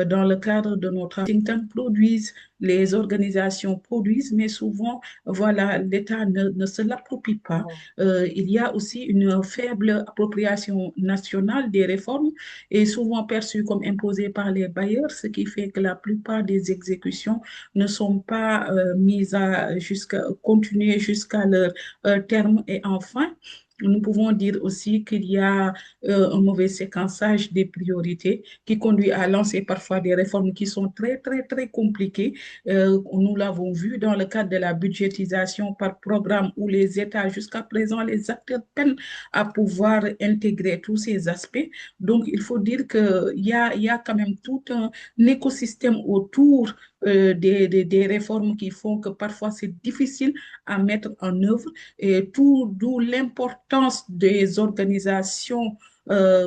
Speaker 7: dans le cadre de notre think tank produisent, les organisations produisent, mais souvent, voilà, l'État ne se l'approprie pas. Il y a aussi une faible appropriation nationale des réformes et souvent perçue comme imposée par les bailleurs, ce qui fait que la plupart des exécutions ne sont pas mises à continuer jusqu'à leur terme. Et enfin, nous pouvons dire aussi qu'il y a un mauvais séquençage des priorités qui conduit à lancer parfois des réformes qui sont très, très, très compliquées. Nous l'avons vu dans le cadre de la budgétisation par programme où les États, jusqu'à présent, les acteurs peinent à pouvoir intégrer tous ces aspects. Donc, il faut dire qu'il y a quand même tout un écosystème autour des réformes qui font que parfois c'est difficile à mettre en œuvre, et d'où l'importance des organisations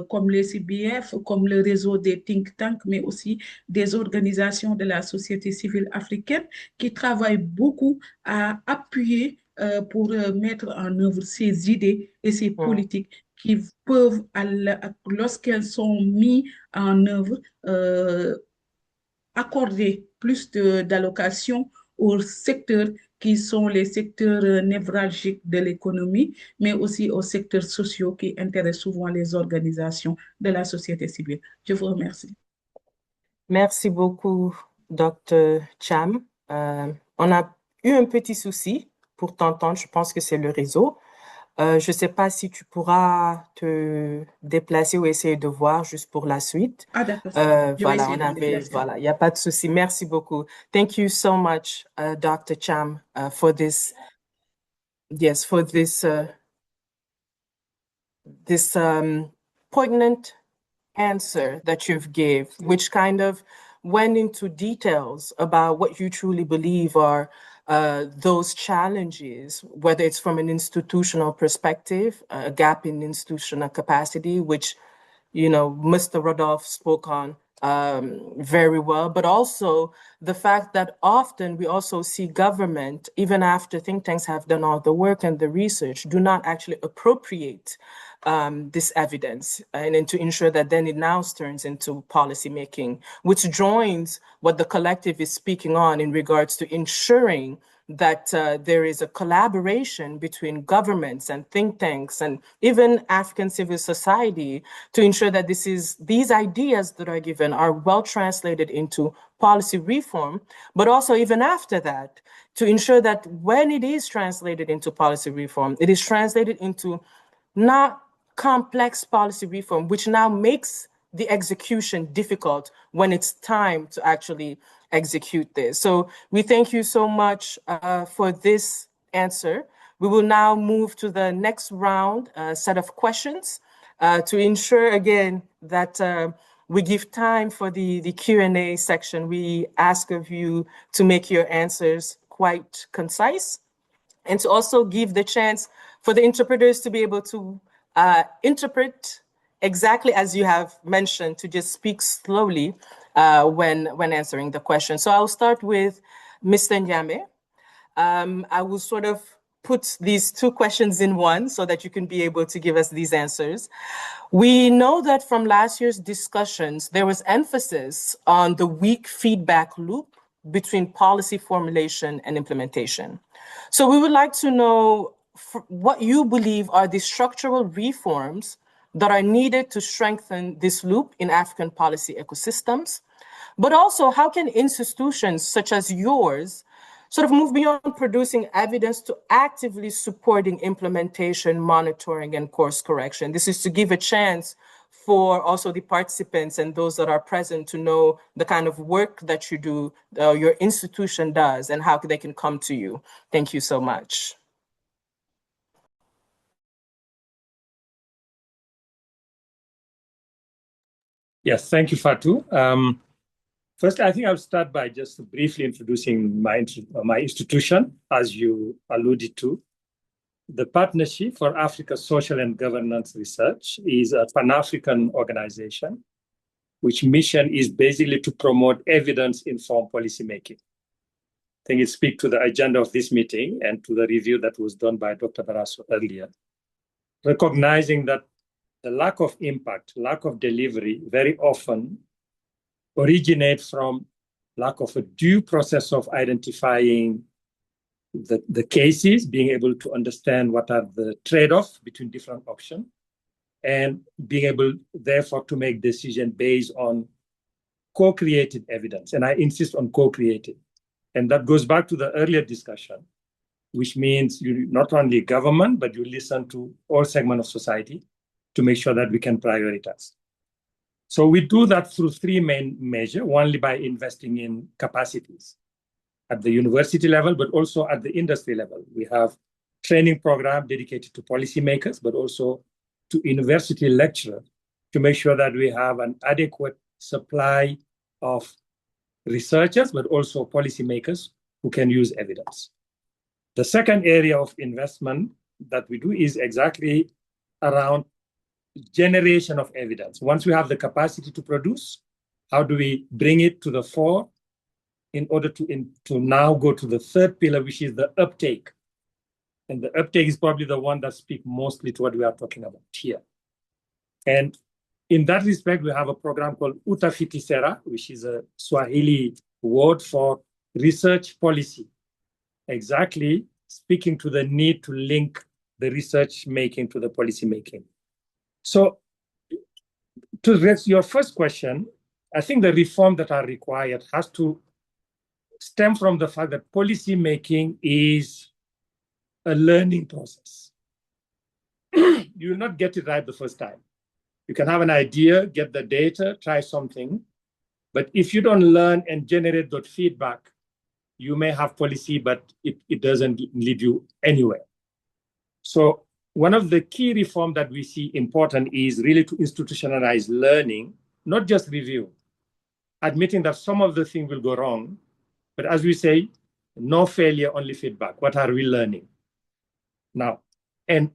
Speaker 7: comme les ACBF, comme le réseau des think tanks, mais aussi des organisations de la société civile africaine qui travaillent beaucoup à appuyer pour mettre en œuvre ces idées et ces politiques qui peuvent, lorsqu'elles sont mises en œuvre, accorder plus d'allocations aux secteurs qui sont les secteurs névralgiques de l'économie, mais aussi aux secteurs sociaux qui intéressent souvent les organisations de la société civile. Je vous remercie.
Speaker 1: Merci beaucoup, Dr. Cham. On a eu un petit souci pour t'entendre. Je pense que c'est le réseau. Je ne sais pas si tu pourras te déplacer ou essayer de voir juste pour la suite.
Speaker 7: Ah, d'accord. Je vais
Speaker 1: Voilà,
Speaker 7: essayer de me déplacer.
Speaker 1: voilà, il n'y a pas de souci. Merci beaucoup. Thank you so much, Dr. Cham, for this. Yes, for this poignant answer that you've gave, which kind of went into details about what you truly believe are those challenges, whether it's from an institutional perspective, a gap in institutional capacity, which, you know, Mr. Rodolph spoke on very well, but also the fact that often we also see government, even after think tanks have done all the work and the research, do not actually appropriate this evidence, and then to ensure that then it now turns into policy making, which joins what the collective is speaking on in regards to ensuring that there is a collaboration between governments and think tanks and even African civil society to ensure that these ideas that are given are well translated into policy reform, but also even after that, to ensure that when it is translated into policy reform, it is translated into not complex policy reform, which now makes the execution difficult when it's time to actually execute this. So we thank you so much for this answer. We will now move to the next round, set of questions to ensure again that we give time for the Q&A section. We ask of you to make your answers quite concise and to also give the chance for the interpreters to be able to interpret exactly as you have mentioned, to just speak slowly when answering the question. So I'll start with Mr. Nyame. I will sort of put these two questions in one so that you can be able to give us these answers. We know that from last year's discussions, there was emphasis on the weak feedback loop between policy formulation and implementation. So we would like to know what you believe are the structural reforms that are needed to strengthen this loop in African policy ecosystems, but also how can institutions such as yours sort of move beyond producing evidence to actively supporting implementation, monitoring, and course correction. This is to give a chance for also the participants and those that are present to know the kind of work that you do, your institution does, and how they can come to you. Thank you so much.
Speaker 5: Yes, thank you, Fatou. First, I think I'll start by just briefly introducing my institution, as you alluded to. The Partnership for Africa Social and Governance Research is a Pan-African organization, which mission is basically to promote evidence-informed policymaking. I think it speaks to the agenda of this meeting and to the review that was done by Dr. Barrasso earlier, recognizing that the lack of impact, lack of delivery very often originate from lack of a due process of identifying the cases, being able to understand what are the trade-offs between different options, and being able, therefore, to make decisions based on co-created evidence. And I insist on co-created. And that goes back to the earlier discussion, which means you not only government, but you listen to all segments of society to make sure that we can prioritize. So we do that through three main measures, one by investing in capacities at the university level, but also at the industry level. We have training program dedicated to policymakers, but also to university lecturers to make sure that we have an adequate supply of researchers, but also policymakers who can use evidence. The second area of investment that we do is exactly around generation of evidence. Once we have the capacity to produce, how do we bring it to the fore in order to now go to the third pillar, which is the uptake. And the uptake is probably the one that speaks mostly to what we are talking about here. And in that respect, we have a program called Utafiti Sera, which is a Swahili word for research policy, exactly speaking to the need to link the research making to the policy making. So to address your first question, I think the reform that are required has to stem from the fact that policy making is a learning process. You will not get it right the first time. You can have an idea, get the data, try something, but if you don't learn and generate that feedback, you may have policy, but it doesn't lead you anywhere. So one of the key reforms that we see important is really to institutionalize learning, not just review, admitting that some of the things will go wrong, but as we say, no failure, only feedback. What are we learning? Now, and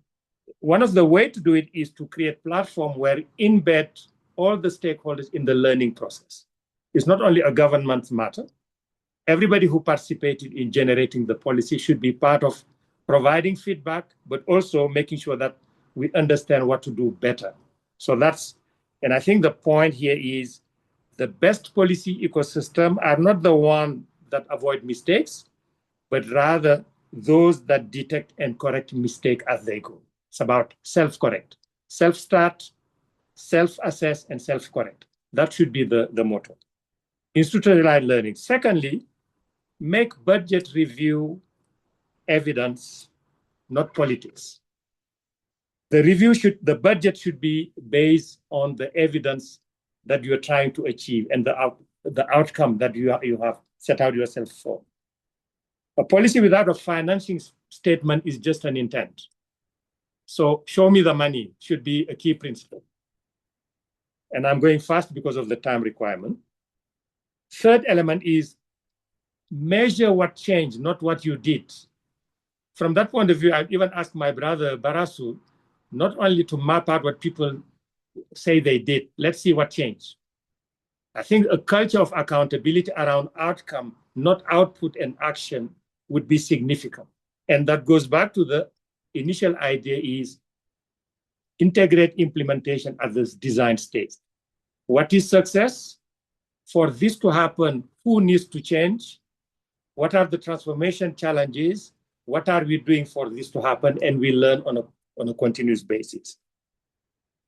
Speaker 5: one of the ways to do it is to create a platform where embed all the stakeholders in the learning process. It's not only a government matter. Everybody who participated in generating the policy should be part of providing feedback, but also making sure that we understand what to do better. So that's, and I think the point here is the best policy ecosystem are not the one that avoid mistakes, but rather those that detect and correct mistake as they go. It's about self-correct, self-start, self-assess, and self-correct. That should be the motto. Institutionalized learning. Secondly, make budget review evidence, not politics. The budget should be based on the evidence that you are trying to achieve and the outcome that you have set out yourself for. A policy without a financing statement is just an intent. So show me the money should be a key principle. And I'm going fast because of the time requirement. Third element is measure what changed, not what you did. From that point of view, I've even asked my brother Barasu, not only to map out what people say they did, let's see what changed. I think a culture of accountability around outcome, not output and action, would be significant. And that goes back to the initial idea is integrate implementation at this design stage. What is success? For this to happen, who needs to change? What are the transformation challenges? What are we doing for this to happen? And we learn on a continuous basis.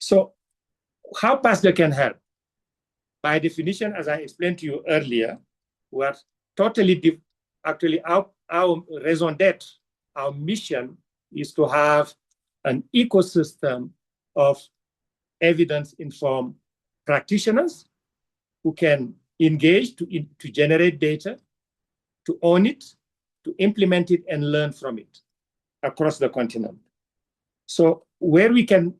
Speaker 5: So how PASGA can help? By definition, as I explained to you earlier, we are totally, actually our raison d'etre, our mission is to have an ecosystem of evidence-informed practitioners who can engage to generate data, to own it, to implement it and learn from it across the continent. So where we can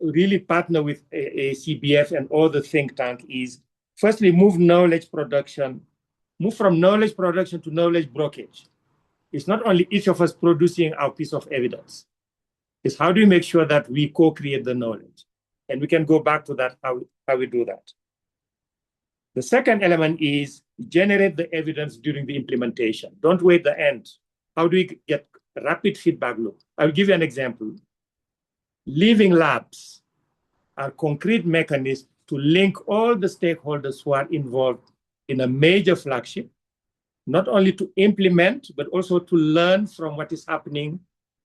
Speaker 5: really partner with ACBF and all the think tank is firstly move knowledge production, move from knowledge production to knowledge brokerage. It's not only each of us producing our piece of evidence. It's how do we make sure that we co-create the knowledge? And we can go back to that, how we do that. The second element is generate the evidence during the implementation. Don't wait the end. How do we get rapid feedback loop? I'll give you an example. Living labs are concrete mechanisms to link all the stakeholders who are involved in a major flagship, not only to implement, but also to learn from what is happening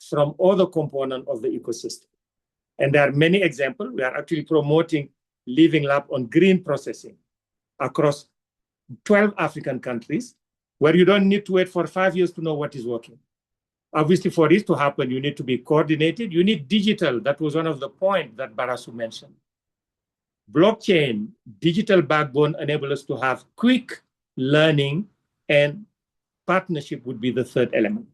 Speaker 5: from other components of the ecosystem. And there are many examples. We are actually promoting Living Lab on green processing across 12 African countries, where you don't need to wait for 5 years to know what is working. Obviously, for this to happen, you need to be coordinated. You need digital. That was one of the points that Barasu mentioned. Blockchain, digital backbone enable us to have quick learning, and partnership would be the third element.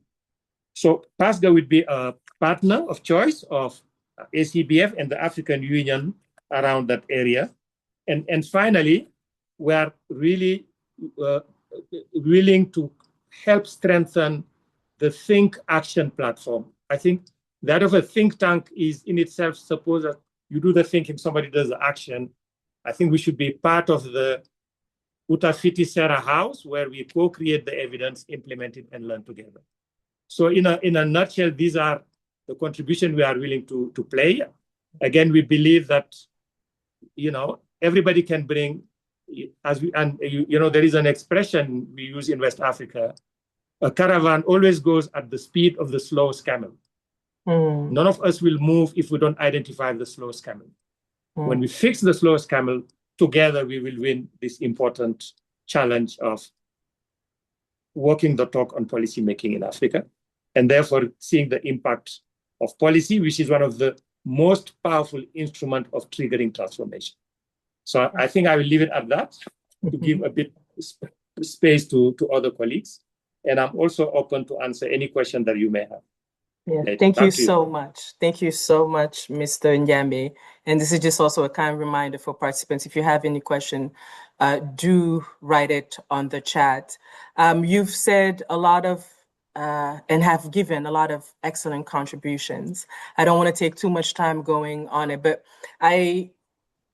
Speaker 5: So PASGA would be a partner of choice of ACBF and the African Union around that area. And finally, we are really willing to help strengthen the Think Action platform. I think that of a think tank is in itself, suppose that you do the thinking, somebody does the action. I think we should be part of the Utafiti Sera house where we co-create the evidence, implement it, and learn together. So in a nutshell, these are the contribution we are willing to play. Again, we believe that, everybody can bring, there is an expression we use in West Africa, a caravan always goes at the speed of the slowest camel. None of us will move if we don't identify the slowest camel. When we fix the slowest camel, together we will win this important challenge of walking the talk on policy making in Africa, and therefore seeing the impact of policy, which is one of the most powerful instruments of triggering transformation. So I think I will leave it at that to give a bit space to other colleagues. And I'm also open to answer any question that you may have.
Speaker 1: Yeah, thank you so much. Thank you so much, Mr. Nyame. And this is just also a kind reminder for participants. If you have any question, do write it on the chat. You've said a lot of and have given a lot of excellent contributions. I don't want to take too much time going on it, but I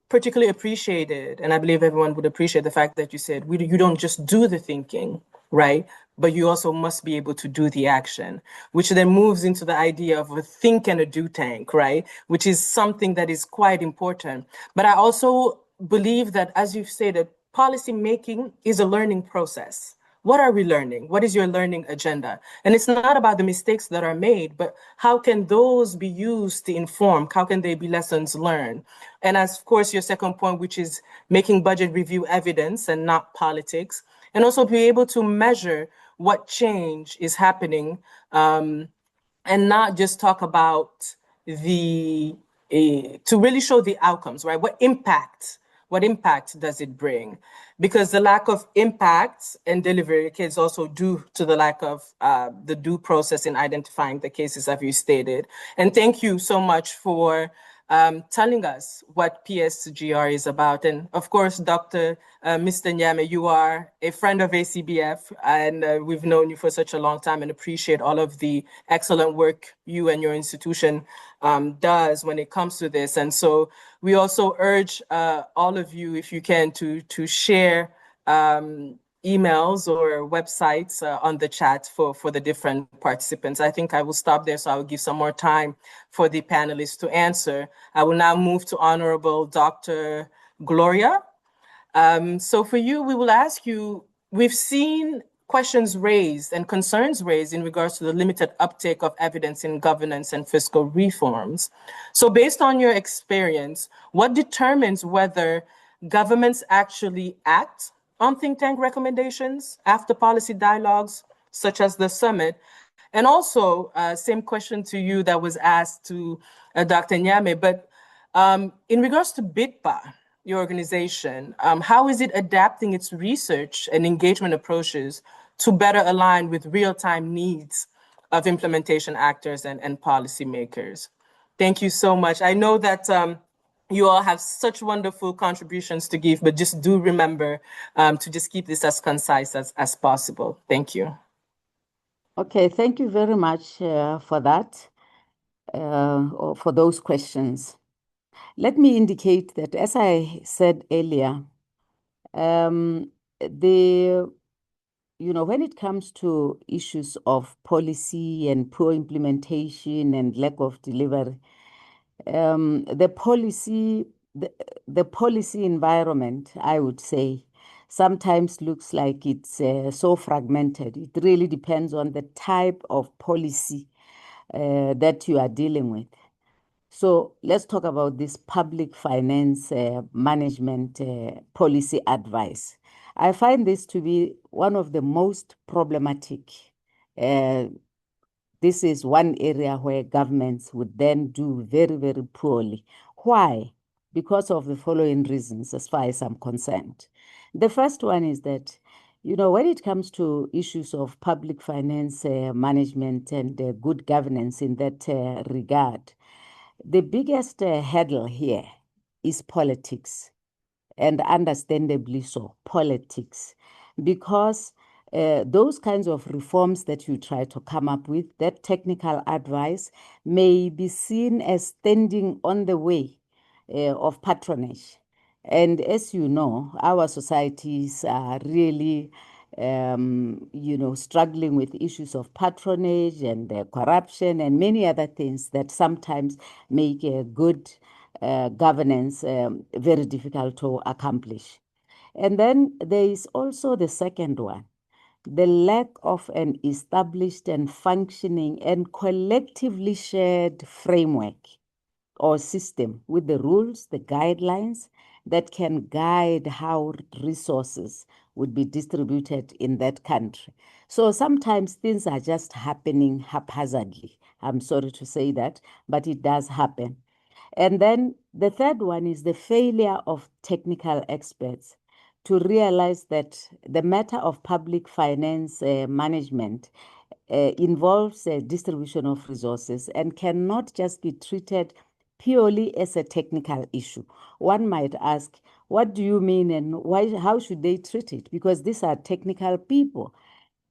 Speaker 1: particularly appreciated, and I believe everyone would appreciate the fact that you said you don't just do the thinking, right? But you also must be able to do the action, which then moves into the idea of a think and a do tank, right? Which is something that is quite important. But I also believe that, as you've stated, policy making is a learning process. What are we learning? What is your learning agenda? And it's not about the mistakes that are made, but how can those be used to inform? How can they be lessons learned? And as, of course, your second point, which is making budget review evidence and not politics, and also be able to measure what change is happening, and not just talk about to really show the outcomes, right? What impact does it bring? Because the lack of impact and delivery is also due to the lack of the due process in identifying the cases, as you stated. And thank you so much for telling us what PSGR is about. And of course, Mr. Nyame, you are a friend of ACBF, and we've known you for such a long time and appreciate all of the excellent work you and your institution does when it comes to this. And so we also urge all of you, if you can, to share emails or websites on the chat for the different participants. I think I will stop there, so I will give some more time for the panelists to answer. I will now move to Honorable Dr. Gloria. So for you, we will ask you, we've seen questions raised and concerns raised in regards to the limited uptake of evidence in governance and fiscal reforms. So based on your experience, what determines whether governments actually act on think tank recommendations after policy dialogues, such as the summit? And also, same question to you that was asked to Dr. Nyame, but in regards to BITPA, your organization, how is it adapting its research and engagement approaches to better align with real-time needs of implementation actors and policymakers? Thank you so much. I know that you all have such wonderful contributions to give, but just do remember to just keep this as concise as possible. Thank you.
Speaker 4: Okay, thank you very much for that, or for those questions. Let me indicate that, as I said earlier, when it comes to issues of policy and poor implementation and lack of delivery, the policy environment, I would say, sometimes looks like it's so fragmented. It really depends on the type of policy that you are dealing with. So let's talk about this public finance management policy advice. I find this to be one of the most problematic. This is one area where governments would then do very, very poorly. Why? Because of the following reasons, as far as I'm concerned. The first one is that, when it comes to issues of public finance management and good governance in that regard, the biggest hurdle here is politics, and understandably so, politics. because those kinds of reforms that you try to come up with, that technical advice may be seen as standing on the way of patronage. And as you know, our societies are really, struggling with issues of patronage and corruption and many other things that sometimes make a good governance very difficult to accomplish. And then there is also the second one, the lack of an established and functioning and collectively shared framework or system with the rules, the guidelines that can guide how resources would be distributed in that country. So sometimes things are just happening haphazardly. I'm sorry to say that, but it does happen. And then the third one is the failure of technical experts to realize that the matter of public finance management involves a distribution of resources and cannot just be treated purely as a technical issue. One might ask, what do you mean and why? How should they treat it? Because these are technical people.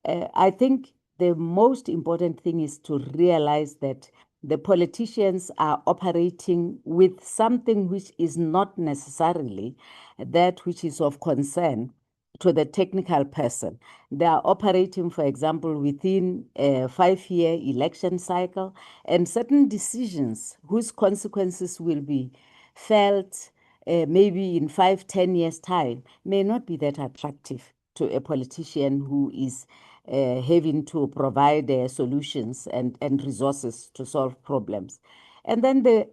Speaker 4: I think the most important thing is to realize that the politicians are operating with something which is not necessarily that which is of concern to the technical person. They are operating, for example, within a 5-year election cycle, and certain decisions whose consequences will be felt maybe in 5-10 years' time may not be that attractive to a politician who is having to provide solutions and resources to solve problems. And then the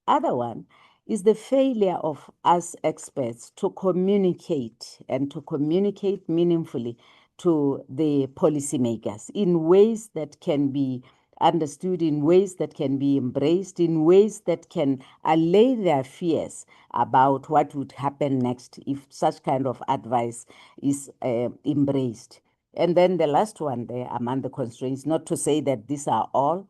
Speaker 4: other one is the failure of us experts to communicate and to communicate meaningfully to the policymakers in ways that can be understood, in ways that can be embraced, in ways that can allay their fears about what would happen next if such kind of advice is embraced. And then the last one there among the constraints, not to say that these are all,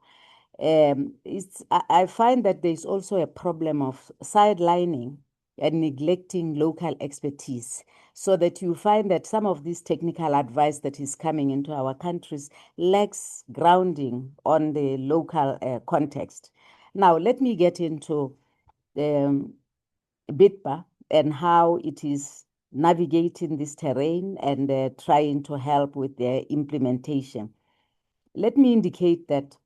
Speaker 4: I find that there's also a problem of sidelining and neglecting local expertise, so that you find that some of this technical advice that is coming into our countries lacks grounding on the local context. Now, let me get into BITPA and how it is navigating this terrain and trying to help with their implementation. Let me indicate that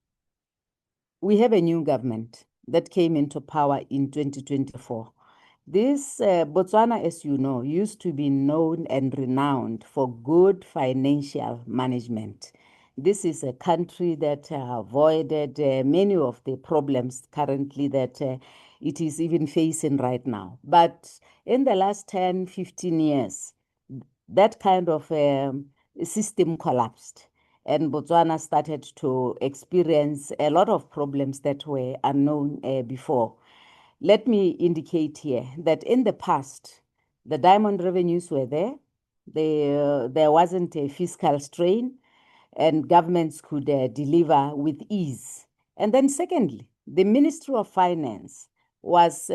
Speaker 4: we have a new government that came into power in 2024. This Botswana, as you know, used to be known and renowned for good financial management. This is a country that avoided many of the problems currently that it is even facing right now. But in the last 10, 15 years, that kind of system collapsed, and Botswana started to experience a lot of problems that were unknown before. Let me indicate here that in the past, the diamond revenues were there. There wasn't a fiscal strain, and governments could deliver with ease. And then secondly, the Ministry of Finance was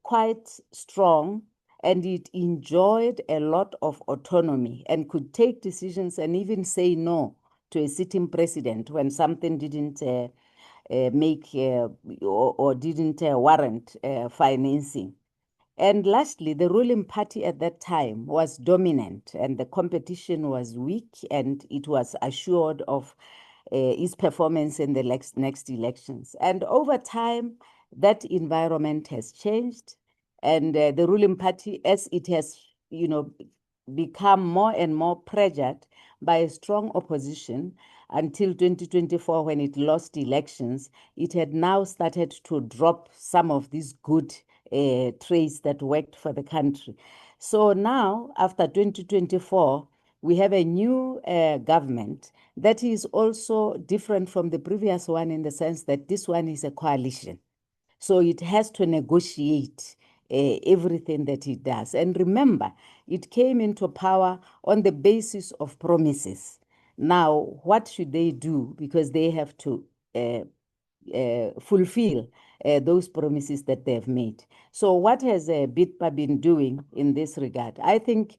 Speaker 4: quite strong, and it enjoyed a lot of autonomy and could take decisions and even say no to a sitting president when something didn't make or didn't warrant financing. And lastly, the ruling party at that time was dominant, and the competition was weak, and it was assured of its performance in the next elections. And over time, that environment has changed, and the ruling party, as it has, become more and more pressured by a strong opposition until 2024, when it lost elections, it had now started to drop some of these good traits that worked for the country. So now, after 2024, we have a new government that is also different from the previous one in the sense that this one is a coalition. So it has to negotiate everything that it does. And remember, it came into power on the basis of promises. Now, what should they do? Because they have to fulfill those promises that they've made. So what has BITPA been doing in this regard? I think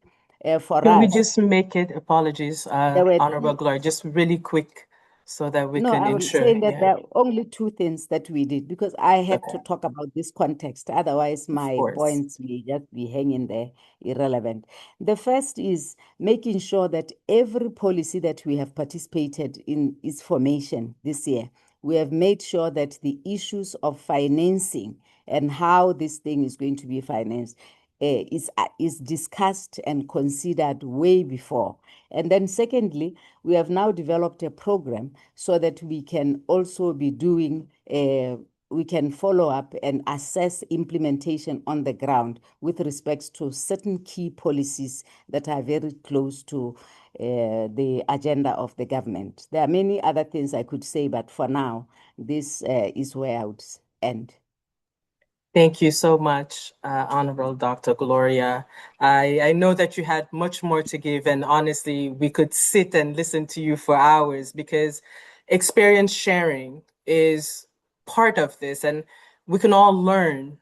Speaker 4: for
Speaker 1: Can we
Speaker 4: us.
Speaker 1: just make it, apologies, Honorable Gloria, just really quick so that we can
Speaker 4: I'm
Speaker 1: ensure.
Speaker 4: saying that there are only two things that we did because I had to talk about this context. Otherwise, my points may just be hanging there, irrelevant. The first is making sure that every policy that we have participated in its formation this year, we have made sure that the issues of financing and how this thing is going to be financed is discussed and considered way before. And then secondly, we have now developed a program so that we can also be doing, we can follow up and assess implementation on the ground with respects to certain key policies that are very close to the agenda of the government. There are many other things I could say, but for now, this is where I would end.
Speaker 1: Thank you so much, Honorable Dr. Gloria. I know that you had much more to give, and honestly, we could sit and listen to you for hours because experience sharing is part of this, and we can all learn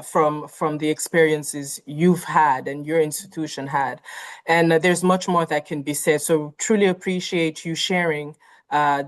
Speaker 1: from the experiences you've had and your institution had. And there's much more that can be said. So truly appreciate you sharing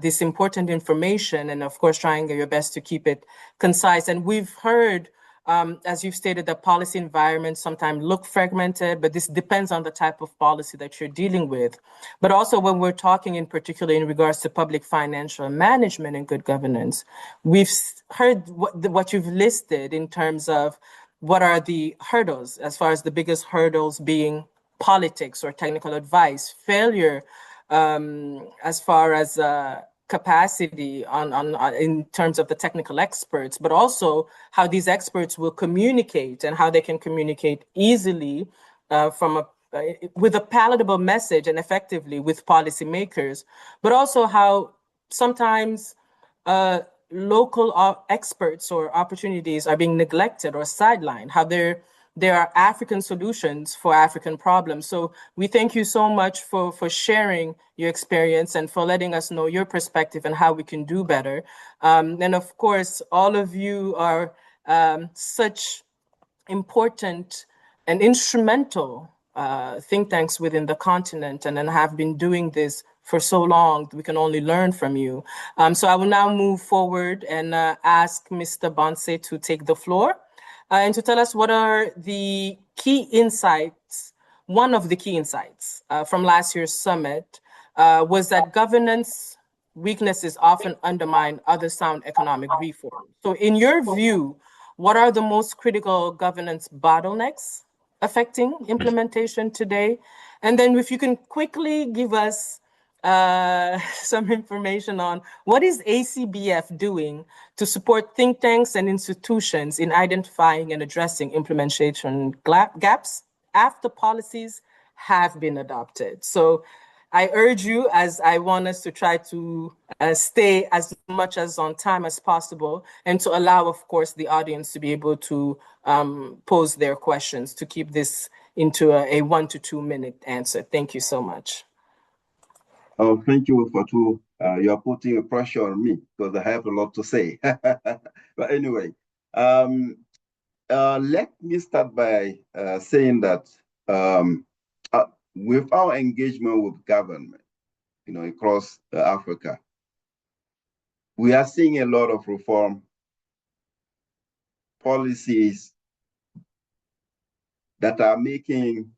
Speaker 1: this important information, and of course, trying your best to keep it concise. And we've heard, as you've stated, that policy environments sometimes look fragmented, but this depends on the type of policy that you're dealing with. But also when we're talking in particular in regards to public financial management and good governance, we've heard what you've listed in terms of what are the hurdles, as far as the biggest hurdles being politics or technical advice, failure as far as capacity on in terms of the technical experts, but also how these experts will communicate and how they can communicate easily with a palatable message and effectively with policymakers, but also how sometimes local experts or opportunities are being neglected or sidelined, how there are African solutions for African problems. So we thank you so much for sharing your experience and for letting us know your perspective and how we can do better. And of course, all of you are such important and instrumental think tanks within the continent and have been doing this for so long. We can only learn from you. So I will now move forward and ask Mr. Bonse to take the floor and to tell us what are the key insights. One of the key insights from last year's summit was that governance weaknesses often undermine other sound economic reform. So in your view, what are the most critical governance bottlenecks affecting implementation today? And then if you can quickly give us some information on what is ACBF doing to support think tanks and institutions in identifying and addressing implementation gaps after policies have been adopted. So I urge you, as I want us to try to stay as much as on time as possible and to allow, of course, the audience to be able to pose their questions, to keep this into a 1 to 2 minute answer. Thank you so much.
Speaker 6: Oh, thank you, Fatu. You're putting a pressure on me because I have a lot to say. But anyway, let me start by saying that with our engagement with government, across Africa, we are seeing a lot of reform policies that are making,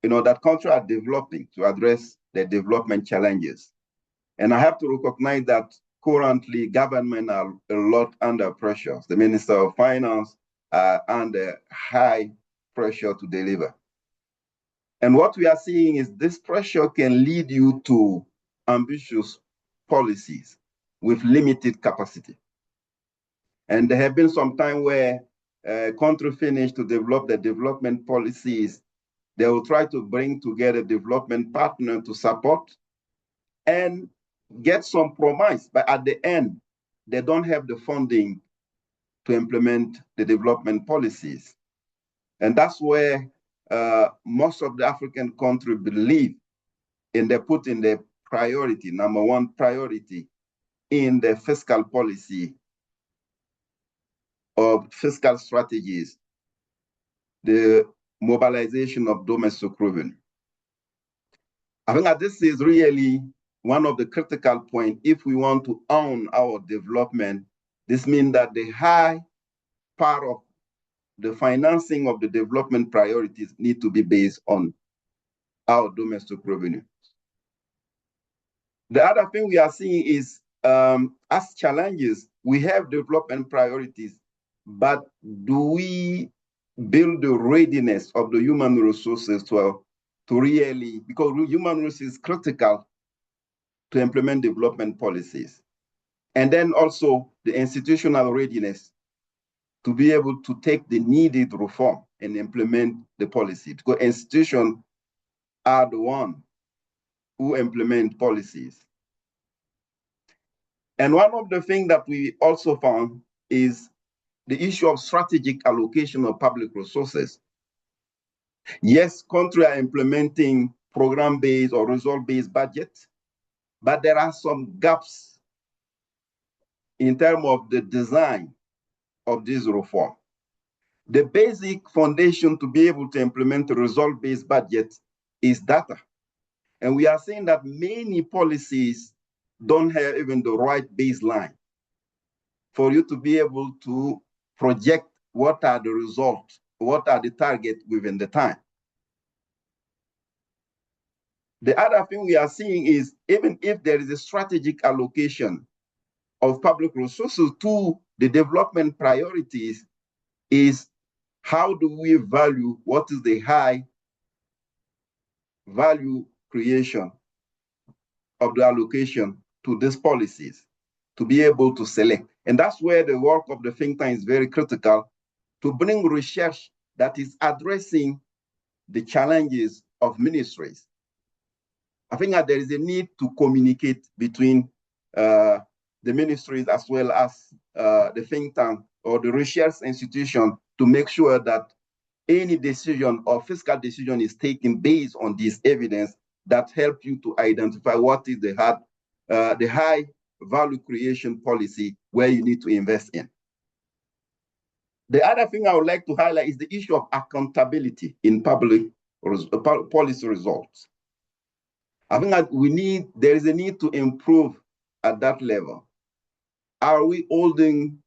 Speaker 6: that countries are developing to address the development challenges. And I have to recognize that currently government are a lot under pressure. The Minister of Finance are under high pressure to deliver. And what we are seeing is this pressure can lead you to ambitious policies with limited capacity. And there have been some time where country finish to develop the development policies. They will try to bring together development partner to support and get some promise, but at the end, they don't have the funding to implement the development policies. And that's where most of the African countries believe in they put in the priority, number one priority in the fiscal policy of fiscal strategies, the mobilization of domestic revenue. I think that this is really one of the critical points. If we want to own our development, this means that the high part of the financing of the development priorities need to be based on our domestic revenue. The other thing we are seeing is, as challenges, we have development priorities, but do we build the readiness of the human resources to really, because human resources is critical to implement development policies. And then also the institutional readiness to be able to take the needed reform and implement the policy. Because institutions are the ones who implement policies. And one of the things that we also found is the issue of strategic allocation of public resources. Yes, countries are implementing program-based or result-based budgets, but there are some gaps in terms of the design of this reform. The basic foundation to be able to implement a result-based budget is data. And we are seeing that many policies don't have even the right baseline for you to be able to project what are the results, what are the targets within the time. The other thing we are seeing is, even if there is a strategic allocation of public resources to the development priorities, is how do we value what is the high value creation of the allocation to these policies to be able to select. And that's where the work of the think tank is very critical, to bring research that is addressing the challenges of ministries. I think that there is a need to communicate between the ministries as well as the think tank or the research institution to make sure that any decision or fiscal decision is taken based on this evidence that help you to identify what is the high value creation policy where you need to invest in. The other thing I would like to highlight is the issue of accountability in public policy results. I think that there is a need to improve at that level. Are we holding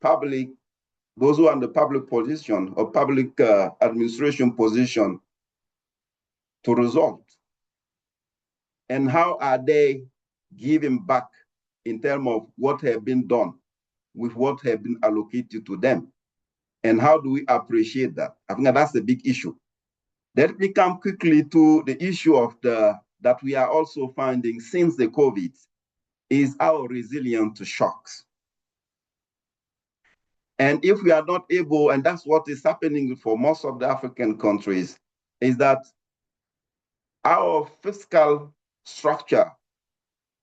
Speaker 6: those who are in the public position or public administration position to results? And how are they giving back in terms of what have been done with what have been allocated to them? And how do we appreciate that? I think that's a big issue. Let me come quickly to the issue of that we are also finding since the COVID is our resilience to shocks. And if we are not able, and that's what is happening for most of the African countries, is that our fiscal structure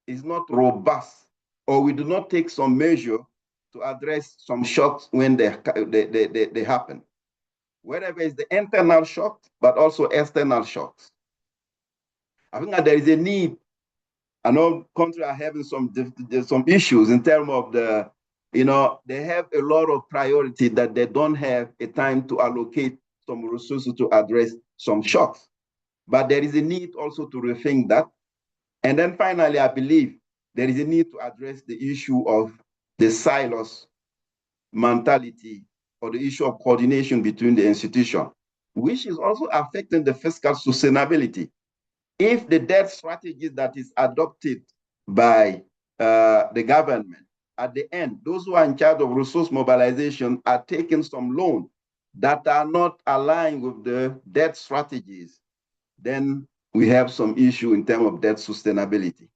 Speaker 6: is not robust, or we do not take some measure to address some shocks when they happen. Whether it's the internal shock, but also external shocks. I think that there is a need. I know countries are having some issues in terms of they have a lot of priority that they don't have a time to allocate some resources to address some shocks. But there is a need also to rethink that. And then finally, I believe there is a need to address the issue of the silos mentality or the issue of coordination between the institutions, which is also affecting the fiscal sustainability. If the debt strategy that is adopted by the government, at the end, those who are in charge of resource mobilization are taking some loans that are not aligned with the debt strategies, then we have some issue in terms of debt sustainability.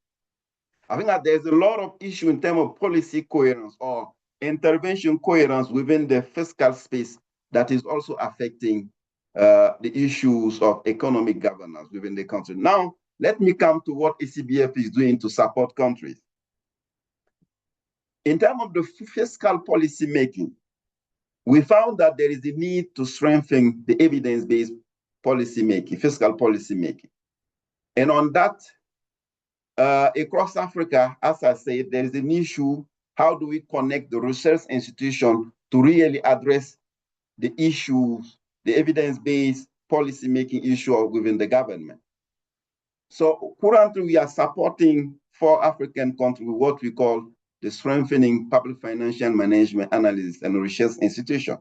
Speaker 6: I think that there's a lot of issue in terms of policy coherence or intervention coherence within the fiscal space that is also affecting the issues of economic governance within the country. Now, let me come to what ACBF is doing to support countries. In terms of the fiscal policy making, we found that there is a need to strengthen the evidence-based policy making, fiscal policy making. And on that, across Africa, as I said, there is an issue. How do we connect the research institution to really address the issues, the evidence-based policy-making issue within the government? So currently we are supporting 4 African countries with what we call the Strengthening Public Financial Management Analysis and Research Institution.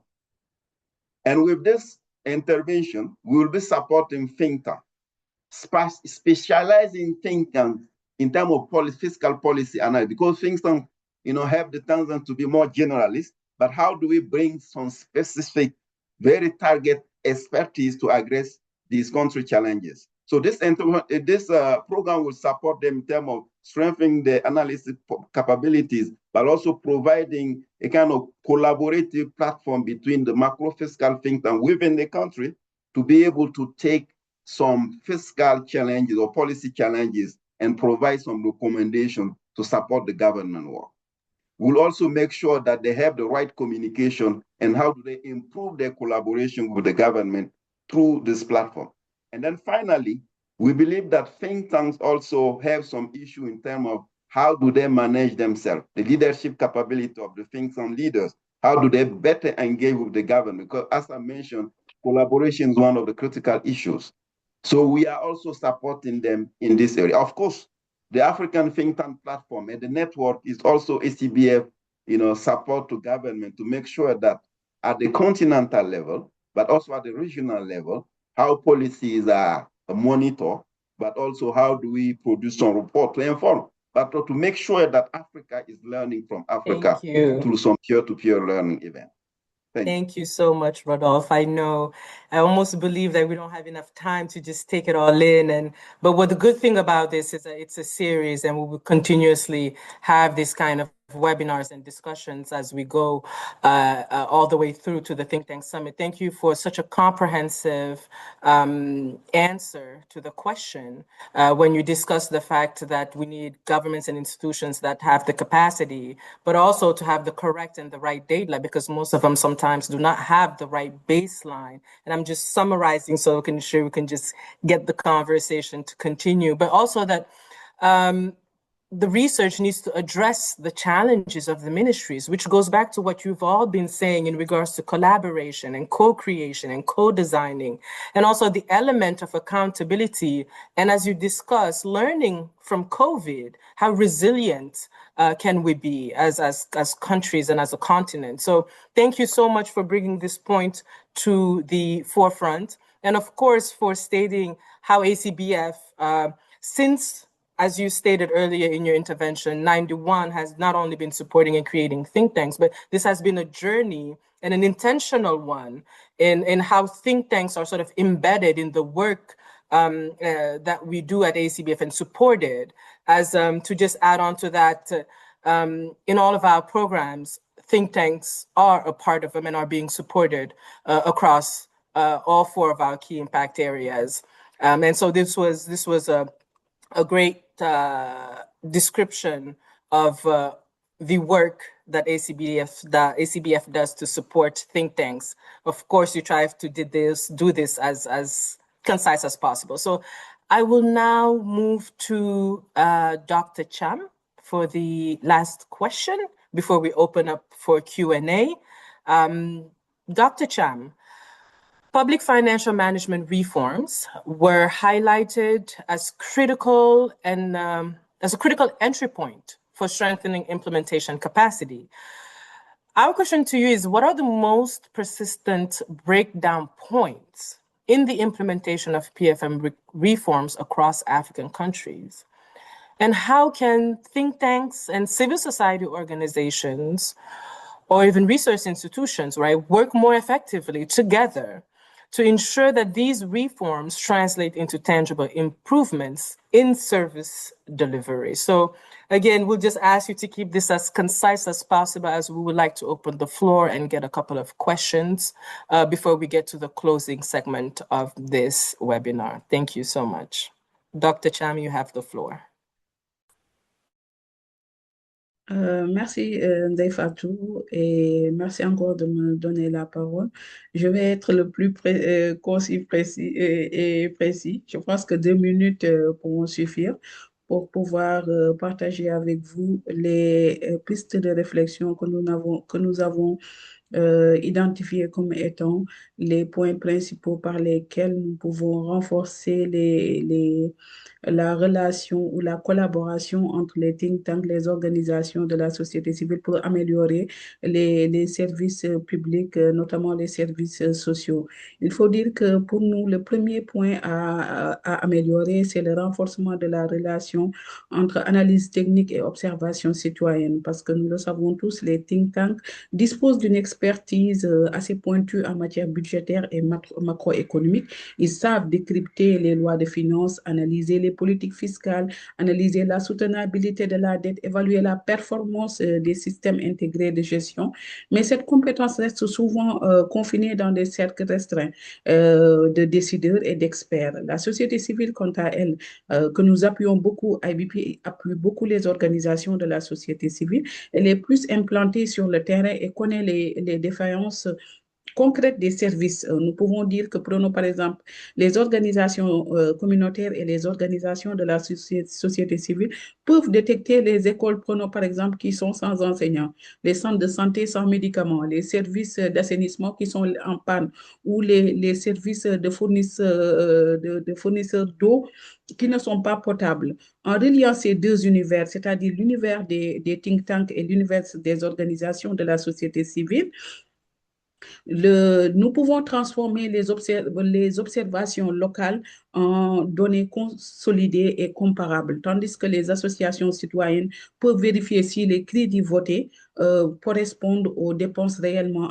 Speaker 6: And with this intervention, we will be supporting think tanks, specializing think tanks in terms of fiscal policy analysis, because think tanks, have the tendency to be more generalist, but how do we bring some specific, very target expertise to address these country challenges? So this program will support them in terms of strengthening the analysis capabilities, but also providing a kind of collaborative platform between the macro fiscal think tank within the country to be able to take some fiscal challenges or policy challenges and provide some recommendations to support the government work. We'll also make sure that they have the right communication and how do they improve their collaboration with the government through this platform. And then finally, we believe that think tanks also have some issue in terms of how do they manage themselves, the leadership capability of the think tank leaders, how do they better engage with the government? Because as I mentioned, collaboration is one of the critical issues. So we are also supporting them in this area. Of course, the African think tank platform and the network is also ACBF, support to government to make sure that at the continental level, but also at the regional level, how policies are monitored, but also how do we produce some report to inform, but to make sure that Africa is learning from Africa through some peer-to-peer learning events.
Speaker 1: Thank you so much, Rodolphe. I know I almost believe that we don't have enough time to just take it all in. But what the good thing about this is that it's a series, and we will continuously have this kind of webinars and discussions as we go all the way through to the Think Tank Summit. Thank you for such a comprehensive answer to the question when you discuss the fact that we need governments and institutions that have the capacity, but also to have the correct and the right data, because most of them sometimes do not have the right baseline. And I'm just summarizing so we can just get the conversation to continue, but also that the research needs to address the challenges of the ministries, which goes back to what you've all been saying in regards to collaboration and co-creation and co-designing, and also the element of accountability. And as you discuss, learning from COVID, how resilient can we be as countries and as a continent? So thank you so much for bringing this point to the forefront. And of course, for stating how ACBF, since, as you stated earlier in your intervention, 91 has not only been supporting and creating think tanks, but this has been a journey and an intentional one in how think tanks are sort of embedded in the work that we do at ACBF and supported. As to just add on to that, in all of our programs, think tanks are a part of them and are being supported across all 4 of our key impact areas. And so this was a great description of the work that ACBF does to support think tanks. Of course, you try to do this as concise as possible. So I will now move to Dr. Cham for the last question before we open up for Q&A. Dr. Cham, public financial management reforms were highlighted as critical and as a critical entry point for strengthening implementation capacity. Our question to you is, what are the most persistent breakdown points in the implementation of PFM reforms across African countries? And how can think tanks and civil society organizations, or even research institutions, right, work more effectively together to ensure that these reforms translate into tangible improvements in service delivery? So again, we'll just ask you to keep this as concise as possible, as we would like to open the floor and get a couple of questions before we get to the closing segment of this webinar. Thank you so much. Dr. Cham, you have the floor.
Speaker 7: Merci Ndeye Fatou, et merci encore de me donner la parole. Je vais être le plus concis, précis et précis. Je pense que 2 minutes pourront suffire pour pouvoir partager avec vous les pistes de réflexion que nous avons identifiés comme étant les points principaux par lesquels nous pouvons renforcer la relation ou la collaboration entre les think tanks, les organisations de la société civile pour améliorer les services publics, notamment les services sociaux. Il faut dire que pour nous, le premier point à améliorer, c'est le renforcement de la relation entre analyse technique et observation citoyenne, parce que nous le savons tous, les think tanks disposent d'une expertise assez pointue en matière budgétaire et macroéconomique. Ils savent décrypter les lois de finances, analyser les politiques fiscales, analyser la soutenabilité de la dette, évaluer la performance des systèmes intégrés de gestion. Mais cette compétence reste souvent confinée dans des cercles restreints de décideurs et d'experts. La société civile, quant à elle, que nous appuyons beaucoup, IBP appuie beaucoup les organisations de la société civile. Elle est plus implantée sur le terrain et connaît les défaillances concrète des services. Nous pouvons dire que prenons par exemple les organisations communautaires et les organisations de la société civile peuvent détecter les écoles, prenons par exemple, qui sont sans enseignants, les centres de santé sans médicaments, les services d'assainissement qui sont en panne ou les services de fournisseurs d'eau qui ne sont pas potables. En reliant ces deux univers, c'est-à-dire l'univers des think tanks et l'univers des organisations de la société civile, nous pouvons transformer les observations locales en données consolidées et comparables, tandis que les associations citoyennes peuvent vérifier si les crédits votés correspondent aux dépenses réellement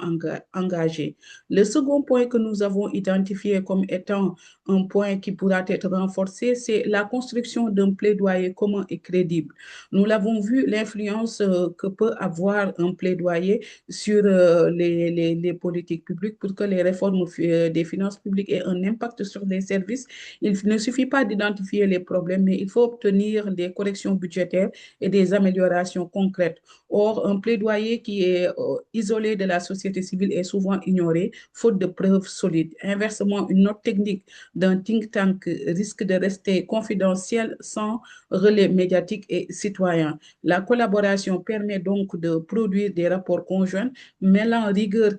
Speaker 7: engagées. Le second point que nous avons identifié comme étant un point qui pourra être renforcé, c'est la construction d'un plaidoyer commun et crédible. Nous l'avons vu, l'influence que peut avoir un plaidoyer sur les politiques publiques pour que les réformes des finances publiques aient un impact sur les services. Il ne suffit pas d'identifier les problèmes, mais il faut obtenir des corrections budgétaires et des améliorations concrètes. Or, un plaidoyer qui est isolé de la société civile est souvent ignoré, faute de preuves solides. Inversement, une note technique d'un think tank risque de rester confidentielle sans relais médiatique et citoyen. La collaboration permet donc de produire des rapports conjoints mêlant rigueur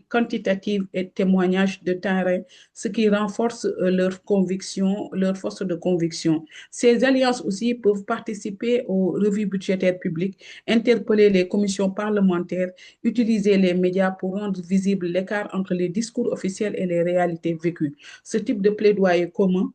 Speaker 7: quantitative et témoignages de terrain, ce qui renforce leur conviction, leur force de conviction. Ces alliances aussi peuvent participer aux revues budgétaires publiques, interpeller les commissions parlementaires, utiliser les médias pour rendre visible l'écart entre les discours officiels et les réalités vécues. Ce type de plaidoyer commun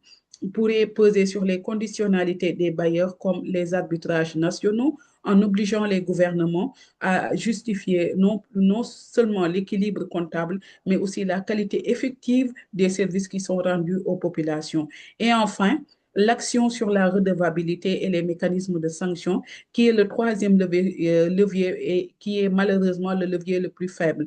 Speaker 7: pourrait peser sur les conditionnalités des bailleurs comme les arbitrages nationaux, en obligeant les gouvernements à justifier non seulement l'équilibre comptable, mais aussi la qualité effective des services qui sont rendus aux populations. Et enfin, l'action sur la redevabilité et les mécanismes de sanction, qui est le troisième levier et qui est malheureusement le levier le plus faible.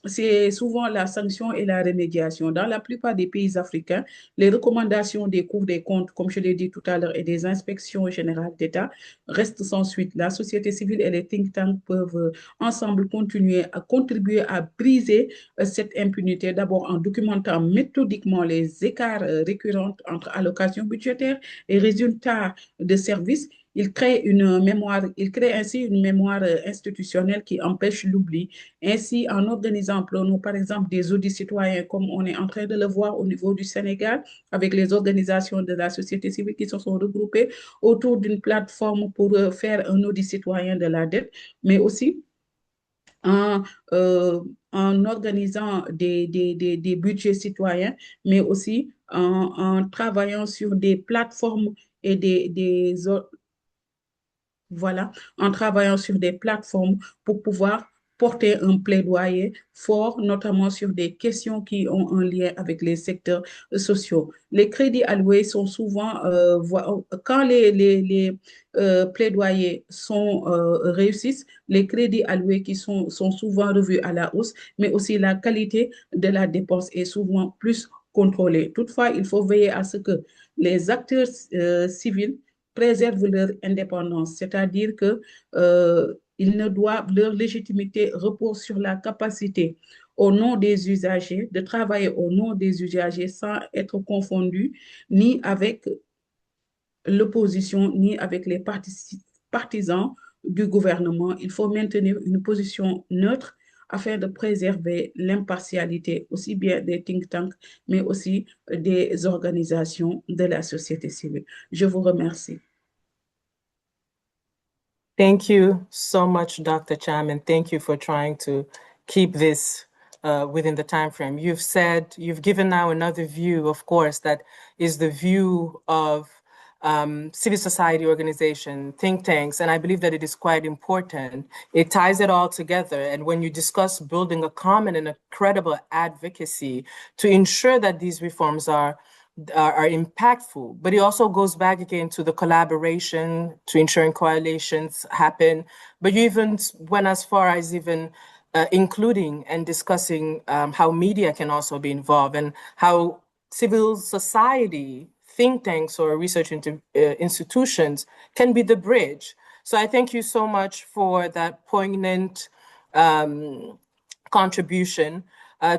Speaker 7: C'est souvent la sanction et la remédiation. Dans la plupart des pays africains, les recommandations des cours des comptes, comme je l'ai dit tout à l'heure, et des inspections générales d'État restent sans suite. La société civile et les think tanks peuvent ensemble continuer à contribuer à briser cette impunité, d'abord en documentant méthodiquement les écarts récurrents entre allocations budgétaires et résultats de services. Il crée ainsi une mémoire institutionnelle qui empêche l'oubli. Ainsi, en organisant, prenons par exemple des audits citoyens, comme on est en train de le voir au niveau du Sénégal, avec les organisations de la société civile qui se sont regroupées autour d'une plateforme pour faire un audit citoyen de la dette, mais aussi en, en organisant des budgets citoyens, mais aussi en travaillant sur des plateformes et voilà, en travaillant sur des plateformes pour pouvoir porter un plaidoyer fort, notamment sur des questions qui ont un lien avec les secteurs sociaux. Les crédits alloués sont souvent, quand les plaidoyers réussissent, les crédits alloués qui sont souvent revus à la hausse, mais aussi la qualité de la dépense est souvent plus contrôlée. Toutefois, il faut veiller à ce que les acteurs civils préservent leur indépendance, c'est-à-dire que ils ne doivent, leur légitimité repose sur la capacité au nom des usagers, de travailler au nom des usagers sans être confondus ni avec l'opposition ni avec les partisans du gouvernement. Il faut maintenir une position neutre afin de préserver l'impartialité aussi bien des think tanks, mais aussi des organisations de la société civile. Je vous remercie.
Speaker 1: Thank you so much, Dr. Cham, and thank you for trying to keep this within the time frame. You've given now another view, of course, that is the view of civil society organization, think tanks, and I believe that it is quite important. It ties it all together. And when you discuss building a common and a credible advocacy to ensure that these reforms are impactful, but it also goes back again to the collaboration, to ensuring coalitions happen. But you even went as far as even including and discussing how media can also be involved and how civil society, think tanks or research institutions can be the bridge. So I thank you so much for that poignant contribution.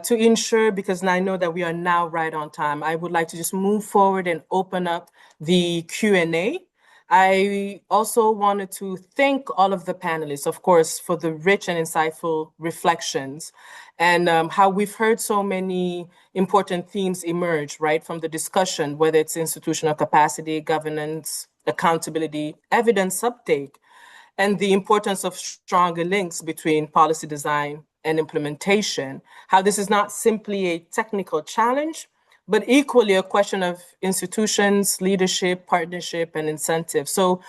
Speaker 1: To ensure, because I know that we are now right on time, I would like to just move forward and open up the Q&A. I also wanted to thank all of the panelists, of course, for the rich and insightful reflections and how we've heard so many important themes emerge, right, from the discussion, whether it's institutional capacity, governance, accountability, evidence uptake, and the importance of stronger links between policy design and implementation, how this is not simply a technical challenge, but equally a question of institutions, leadership, partnership, and incentive. So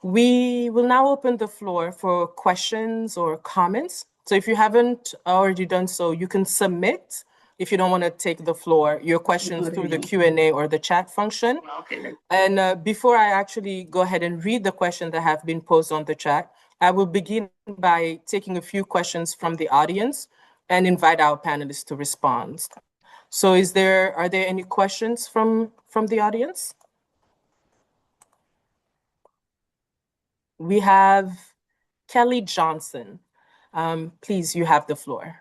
Speaker 1: we will now open the floor for questions or comments. So if you haven't already done so, you can submit, if you don't want to take the floor, your questions through the Q&A or the chat function. And before I actually go ahead and read the questions that have been posed on the chat, I will begin by taking a few questions from the audience and invite our panelists to respond. So are there any questions from the audience? We have Kelly Johnson. Please, you have the floor.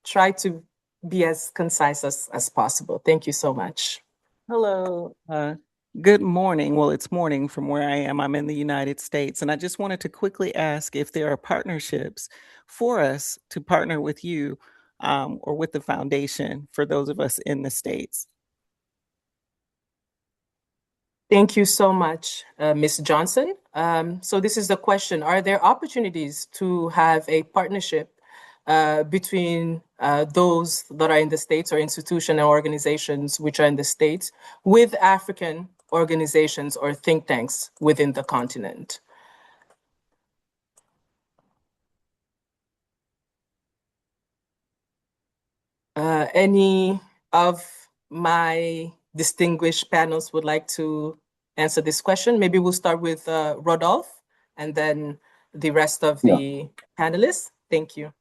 Speaker 1: Try to be as concise as possible. Thank you so much.
Speaker 8: Hello. Good morning. Well, it's morning from where I am. I'm in the United States. And I just wanted to quickly ask if there are partnerships for us to partner with you or with the foundation for those of us in the States.
Speaker 1: Thank you so much, Ms. Johnson. So this is the question. Are there opportunities to have a partnership between those that are in the States or institutions and organizations which are in the States with African organizations or think tanks within the continent? Any of my distinguished panels would like to answer this question? Maybe we'll start with Rodolphe and then the rest of the panelists. Thank you.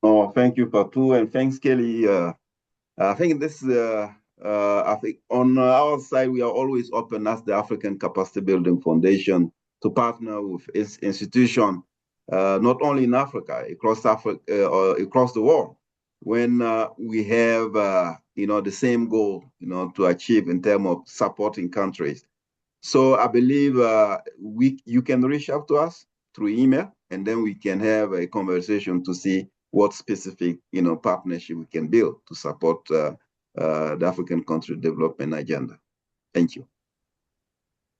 Speaker 6: Oh, thank you, Fatou, and thanks, Kelly. I think this, I think on our side, we are always open as the African Capacity Building Foundation to partner with its institution, not only in Africa, across Africa or across the world, when we have, the same goal, to achieve in terms of supporting countries. So I believe you can reach out to us through email, and then we can have a conversation to see what specific, partnership we can build to support the African country development agenda. Thank you.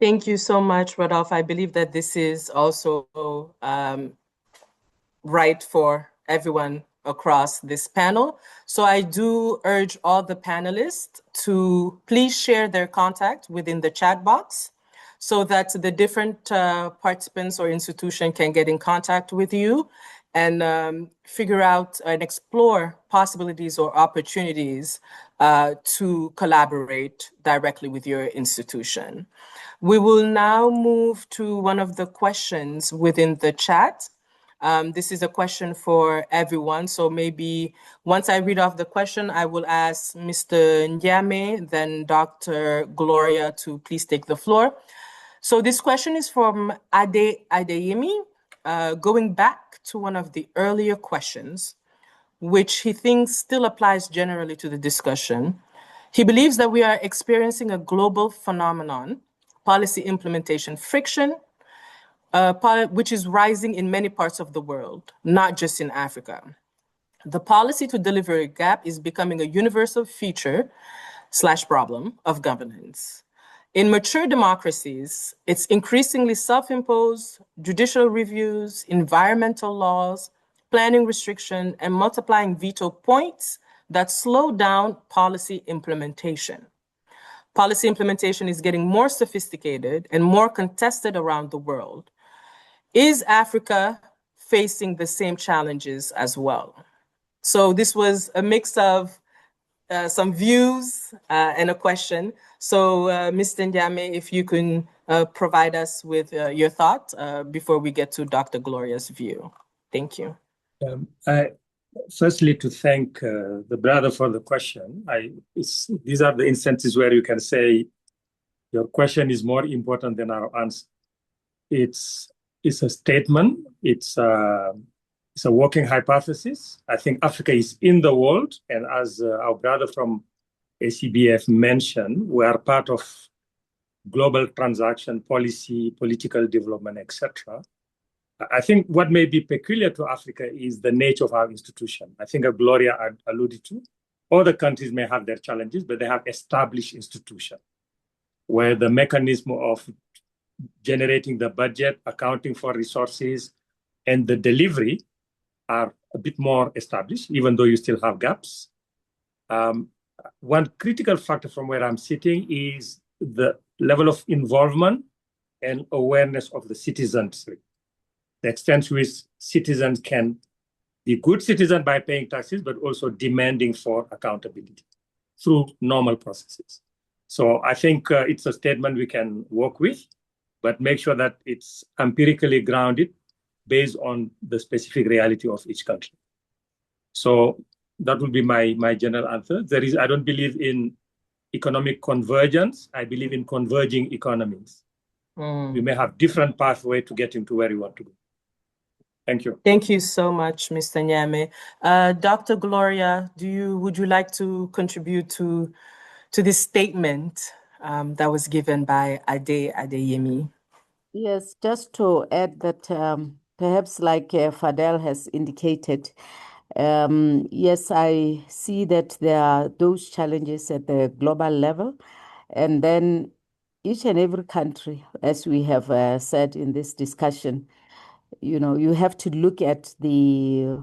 Speaker 1: Thank you so much, Rodolphe. I believe that this is also right for everyone across this panel. So I do urge all the panelists to please share their contact within the chat box so that the different participants or institution can get in contact with you and figure out and explore possibilities or opportunities to collaborate directly with your institution. We will now move to one of the questions within the chat. This is a question for everyone. So maybe once I read off the question, I will ask Mr. Nyame, then Dr. Gloria to please take the floor. So this question is from Adeyemi, going back to one of the earlier questions, which he thinks still applies generally to the discussion. He believes that we are experiencing a global phenomenon, policy implementation friction, which is rising in many parts of the world, not just in Africa. The policy to deliver a gap is becoming a universal feature / problem of governance. In mature democracies, it's increasingly self-imposed, judicial reviews, environmental laws, planning restriction, and multiplying veto points that slow down policy implementation. Policy implementation is getting more sophisticated and more contested around the world. Is Africa facing the same challenges as well? So this was a mix of some views and a question. So Mr. Ndiame, if you can provide us with your thoughts before we get to Dr. Gloria's view. Thank you.
Speaker 5: Firstly, to thank the brother for the question. These are the instances where you can say your question is more important than our answer. It's a statement. It's a working hypothesis. I think Africa is in the world, and as our brother from ACBF mentioned, we are part of global transaction policy, political development, etc. I think what may be peculiar to Africa is the nature of our institution. I think Gloria alluded to. Other countries may have their challenges, but they have established institutions where the mechanism of generating the budget, accounting for resources, and the delivery are a bit more established, even though you still have gaps. One critical factor from where I'm sitting is the level of involvement and awareness of the citizenry. The extent to which citizens can be good citizens by paying taxes, but also demanding for accountability through normal processes. So I think it's a statement we can work with, but make sure that it's empirically grounded based on the specific reality of each country. So that would be my general answer. I don't believe in economic convergence. I believe in converging economies. We may have different pathways to getting to where you want to go. Thank you.
Speaker 1: Thank you so much, Mr. Nyame. Dr. Gloria, would you like to contribute to this statement that was given by Ade Adeyemi?
Speaker 4: Yes, just to add that perhaps like Fadel has indicated, yes, I see that there are those challenges at the global level. And then each and every country, as we have said in this discussion, you have to look at the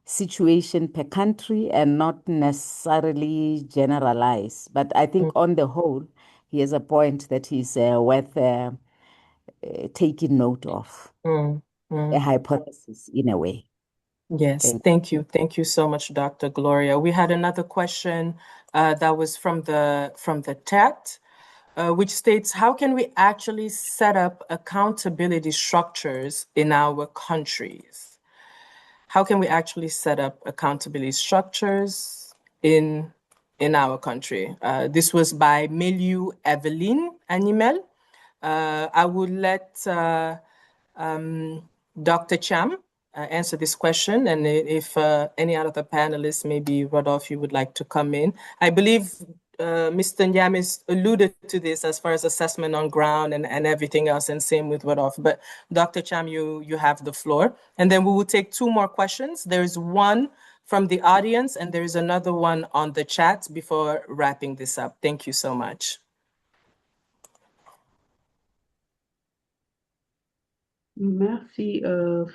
Speaker 4: situation per country and not necessarily generalize. But I think on the whole, he has a point that is worth taking note of, a hypothesis in a way.
Speaker 1: Yes, thank you. Thank you so much, Dr. Gloria. We had another question that was from the chat, which states, how can we actually set up accountability structures in our countries? How can we actually set up accountability structures in our country? This was by Milieu Evelyn Animel. I would let Dr. Cham answer this question, and if any other panelists, maybe Rodolphe, you would like to come in. I believe Mr. Nyamis alluded to this as far as assessment on ground and everything else, and same with Rodolphe. But Dr. Cham, you have the floor. And then we will take two more questions. There's one from the audience, and there's another one on the chat before wrapping this up. Thank you so much.
Speaker 7: Merci,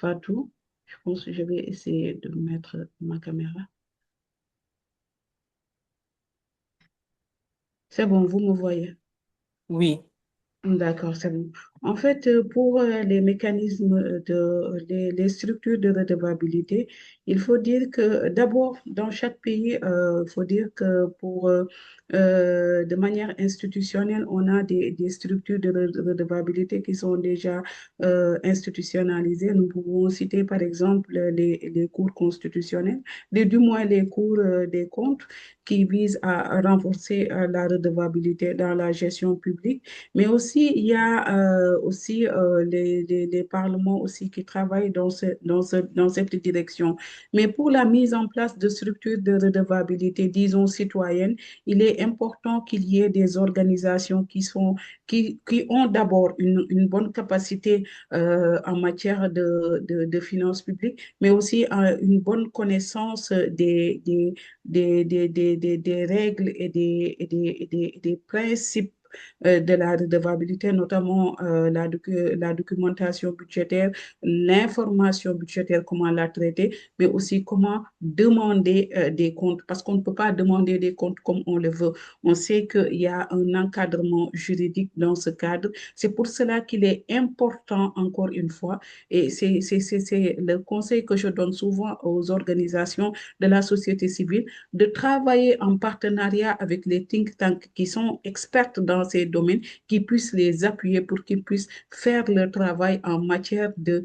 Speaker 7: Fatou. Je pense que je vais essayer de mettre ma caméra. C'est bon, vous me voyez?
Speaker 1: Oui.
Speaker 7: D'accord, c'est bon. En fait, pour les mécanismes les structures de redevabilité, il faut dire que d'abord, dans chaque pays, il faut dire que de manière institutionnelle, on a des structures de redevabilité qui sont déjà institutionnalisées. Nous pouvons citer par exemple les cours constitutionnels, du moins les cours des comptes qui visent à renforcer la redevabilité dans la gestion publique. Mais aussi, il y a aussi les parlements aussi qui travaillent dans cette direction. Mais pour la mise en place de structures de redevabilité, disons citoyennes, il est important qu'il y ait des organisations qui ont d'abord une bonne capacité en matière de finances publiques, mais aussi une bonne connaissance des règles et des principes de la redevabilité, notamment la documentation budgétaire, l'information budgétaire, comment la traiter, mais aussi comment demander des comptes, parce qu'on ne peut pas demander des comptes comme on le veut. On sait qu'il y a un encadrement juridique dans ce cadre. C'est pour cela qu'il est important, encore une fois, et c'est le conseil que je donne souvent aux organisations de la société civile, de travailler en partenariat avec les think tanks qui sont experts dans ces domaines, qui puissent les appuyer pour qu'ils puissent faire leur travail en matière de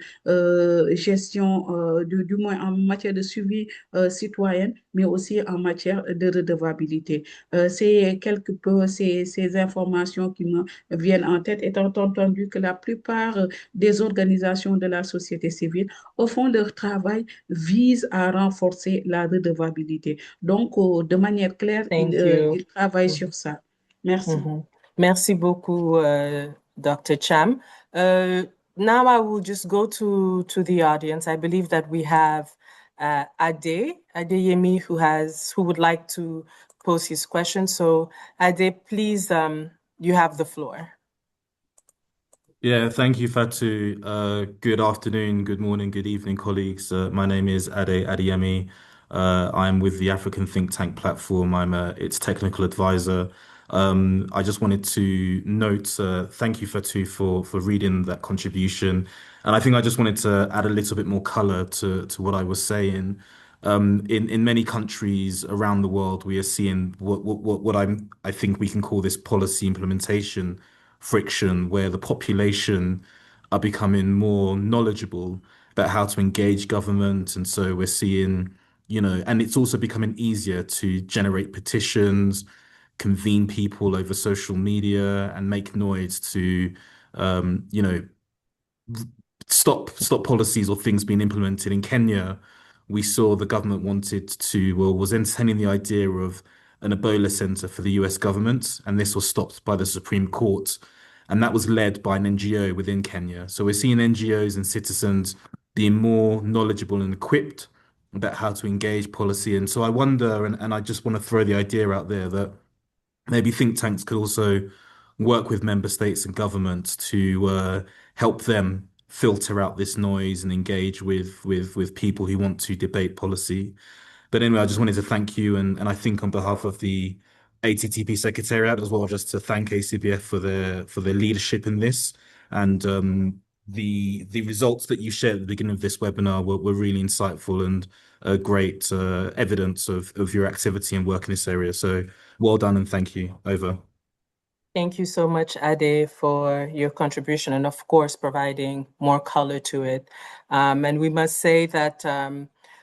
Speaker 7: gestion, du moins en matière de suivi citoyen, mais aussi en matière de redevabilité. C'est quelque peu ces informations qui me viennent en tête, étant entendu que la plupart des organisations de la société civile, au fond, leur travail vise à renforcer la redevabilité. Donc, de manière claire, ils travaillent sur ça. Merci.
Speaker 1: Merci beaucoup, Dr. Cham. Now I will just go to the audience. I believe that we have Adeyemi who would like to pose his question. So Ade, please, you have the floor.
Speaker 9: Yeah, thank you, Fatu. Good afternoon, good morning, good evening, colleagues. My name is Adeyemi. I'm with the African Think Tank platform. I'm its technical advisor. I just wanted to note, thank you, Fatu, for reading that contribution. And I think I just wanted to add a little bit more color to what I was saying. In many countries around the world, we are seeing what I think we can call this policy implementation friction, where the population are becoming more knowledgeable about how to engage government. And so we're seeing, and it's also becoming easier to generate petitions, convene people over social media, and make noise to, stop policies or things being implemented. In Kenya, we saw the government was entertaining the idea of an Ebola center for the US government, and this was stopped by the Supreme Court. And that was led by an NGO within Kenya. So we're seeing NGOs and citizens being more knowledgeable and equipped about how to engage policy. And so I wonder, and I just want to throw the idea out there that maybe think tanks could also work with member states and governments to help them filter out this noise and engage with people who want to debate policy. But anyway, I just wanted to thank you, and I think on behalf of the ATTP Secretariat as well, just to thank ACBF for their leadership in this. And the results that you shared at the beginning of this webinar were really insightful and great evidence of your activity and work in this area. So well done and thank you. Over.
Speaker 1: Thank you so much, Ade, for your contribution and, of course, providing more color to it. And we must say that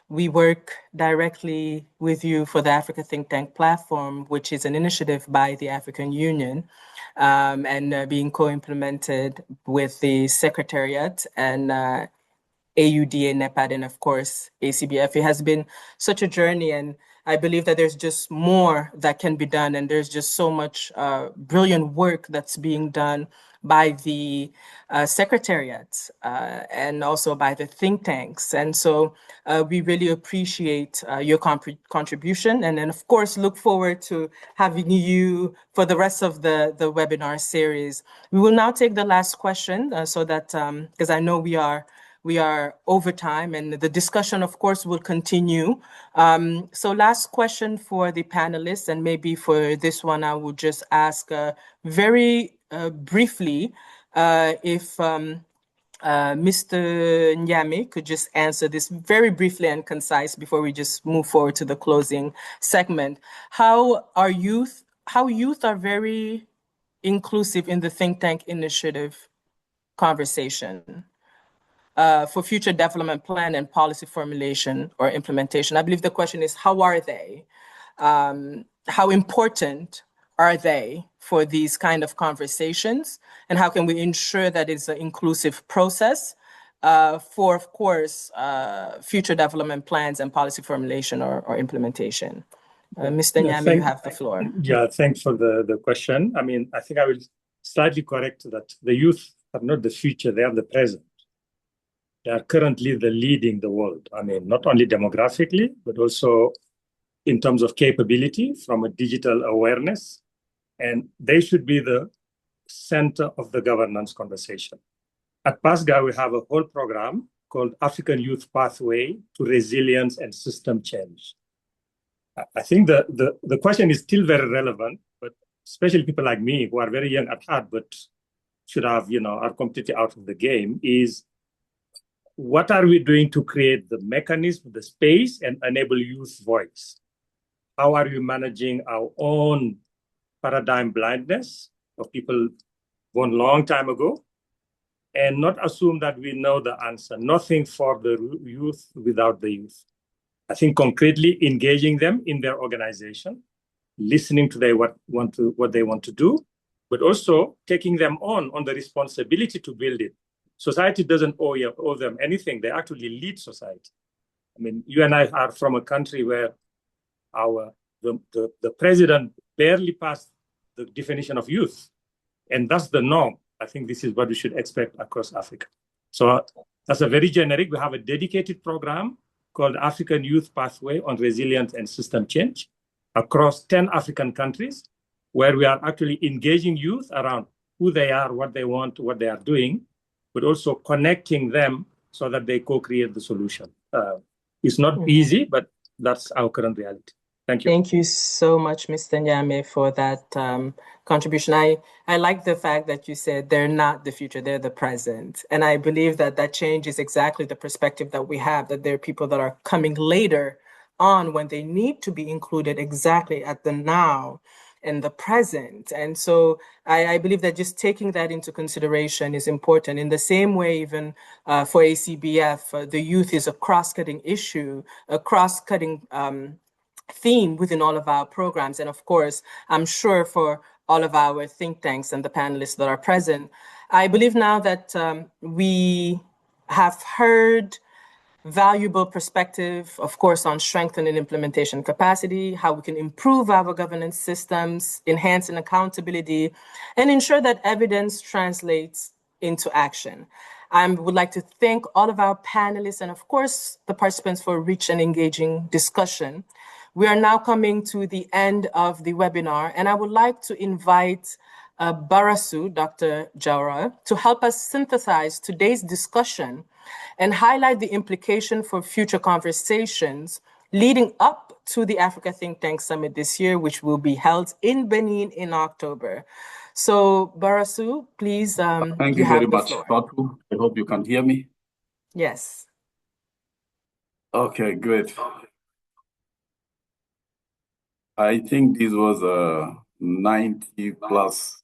Speaker 1: we work directly with you for the Africa Think Tank platform, which is an initiative by the African Union and being co-implemented with the Secretariat and AUDA, NEPAD, and of course, ACBF. It has been such a journey, and I believe that there's just more that can be done, and there's just so much brilliant work that's being done by the Secretariat and also by the think tanks. And so we really appreciate your contribution, and then of course look forward to having you for the rest of the webinar series. We will now take the last question so that, because I know we are over time and the discussion, of course, will continue. So last question for the panelists, and maybe for this one, I will just ask very briefly if Mr. Nyame could just answer this very briefly and concise before we just move forward to the closing segment. How youth are very inclusive in the think tank initiative conversation for future development plan and policy formulation or implementation. I believe the question is, how are they? How important are they for these kind of conversations? And how can we ensure that it's an inclusive process for, of course, future development plans and policy formulation or implementation? Mr. Nyame, you have the floor.
Speaker 5: Yeah, thanks for the question. I mean, I think I will slightly correct that the youth are not the future, they are the present. They are currently leading the world. I mean, not only demographically, but also in terms of capability from a digital awareness. And they should be the center of the governance conversation. At PASGA, we have a whole program called African Youth Pathway to Resilience and System Change. I think the question is still very relevant, but especially people like me who are very young at heart, but should have, are completely out of the game, is what are we doing to create the mechanism, the space, and enable youth voice? How are we managing our own paradigm blindness of people born a long time ago, and not assume that we know the answer? Nothing for the youth without the youth. I think concretely engaging them in their organization, listening to what they want to do, but also taking them on the responsibility to build it. Society doesn't owe them anything. They actually lead society. I mean, you and I are from a country where the president barely passed the definition of youth, and that's the norm. I think this is what we should expect across Africa. So that's a very generic. We have a dedicated program called African Youth Pathway on Resilience and System Change across 10 African countries, where we are actually engaging youth around who they are, what they want, what they are doing, but also connecting them so that they co-create the solution. It's not easy, but that's our current reality. Thank you.
Speaker 1: Thank you so much, Mr. Nyame, for that contribution. I like the fact that you said they're not the future, they're the present. And I believe that change is exactly the perspective that we have, that there are people that are coming later on when they need to be included exactly at the now and the present. And so I believe that just taking that into consideration is important. In the same way, even for ACBF, the youth is a cross-cutting issue, a cross-cutting theme within all of our programs. And of course, I'm sure for all of our think tanks and the panelists that are present, I believe now that we have heard valuable perspective, of course, on strengthening implementation capacity, how we can improve our governance systems, enhancing accountability, and ensure that evidence translates into action. I would like to thank all of our panelists and, of course, the participants for a rich and engaging discussion. We are now coming to the end of the webinar, and I would like to invite Barasu, Dr. Jawara, to help us synthesize today's discussion and highlight the implication for future conversations leading up to the Africa Think Tank Summit this year, which will be held in Benin in October. So, Barasu, please,
Speaker 3: thank you very much, Fatu. I hope you can hear me.
Speaker 1: Yes.
Speaker 3: Okay, great. I think this was a 90 plus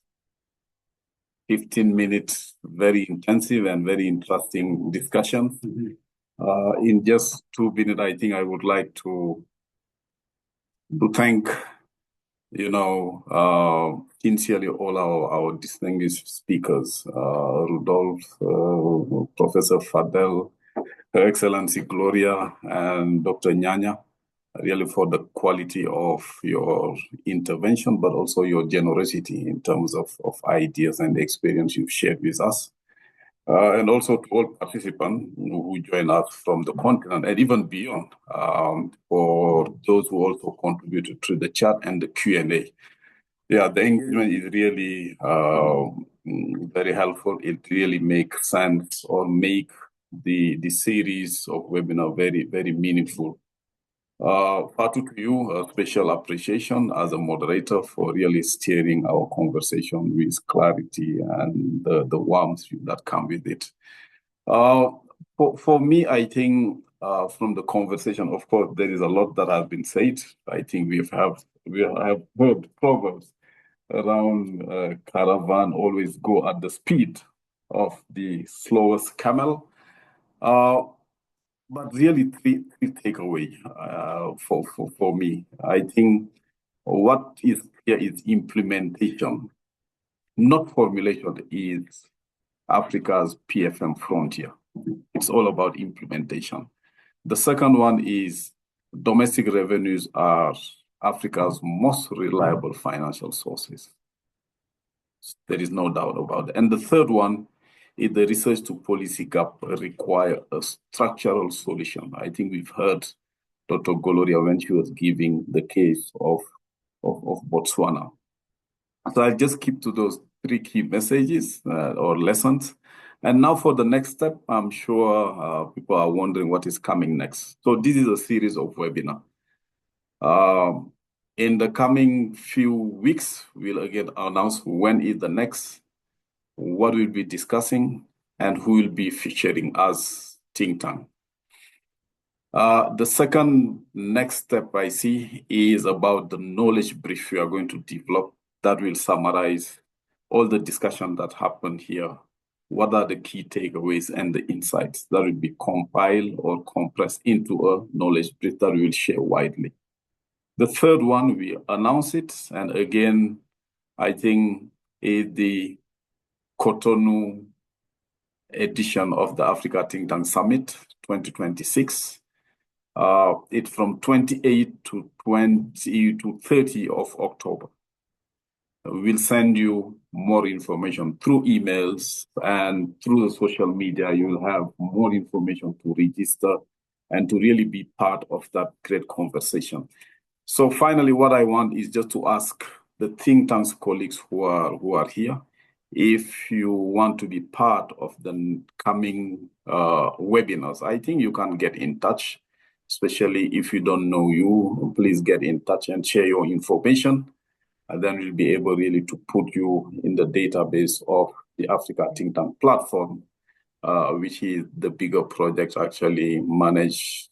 Speaker 3: 15 minutes, very intensive and very interesting discussion. In just 2 minutes, I think I would like to thank, sincerely all our distinguished speakers, Rudolph, Professor Fadel, Her Excellency Gloria, and Dr. Nyanya, really for the quality of your intervention, but also your generosity in terms of ideas and experience you've shared with us. And also to all participants who join us from the continent and even beyond, for those who also contributed to the chat and the Q&A. Yeah, the engagement is really very helpful. It really makes sense or make the series of webinar very, very meaningful. Fatu, to you, a special appreciation as a moderator for really steering our conversation with clarity and the warmth that come with it. For me, I think from the conversation, of course, there is a lot that has been said. I think we have heard proverbs around caravan always go at the speed of the slowest camel. But really, three takeaway for me. I think What is here is implementation, not formulation, is Africa's PFM frontier. It's all about implementation. The second one is domestic revenues are Africa's most reliable financial sources. There is no doubt about it. And the third one is the research to policy gap require a structural solution. I think we've heard Dr. Goloria when she was giving the case of Botswana. So I'll just keep to those three key messages or lessons. And now for the next step, I'm sure people are wondering what is coming next. So this is a series of webinars. In the coming few weeks, we'll again announce when is the next, what we'll be discussing, and who will be featuring as think tank. The second next step I see is about the knowledge brief we are going to develop that will summarize all the discussion that happened here. What are the key takeaways and the insights that will be compiled or compressed into a knowledge brief that we will share widely. The third one, we announce it, and again, I think is the Cotonou edition of the Africa Think Tank Summit 2026. It's from 28 to 30 of October. We'll send you more information through emails and through the social media. You'll have more information to register and to really be part of that great conversation. So finally, what I want is just to ask the think tanks colleagues who are here, if you want to be part of the coming webinars. I think you can get in touch, especially if you don't know you, please get in touch and share your information. And then we'll be able really to put you in the database of the Africa Think Tank platform, which is the bigger project actually managed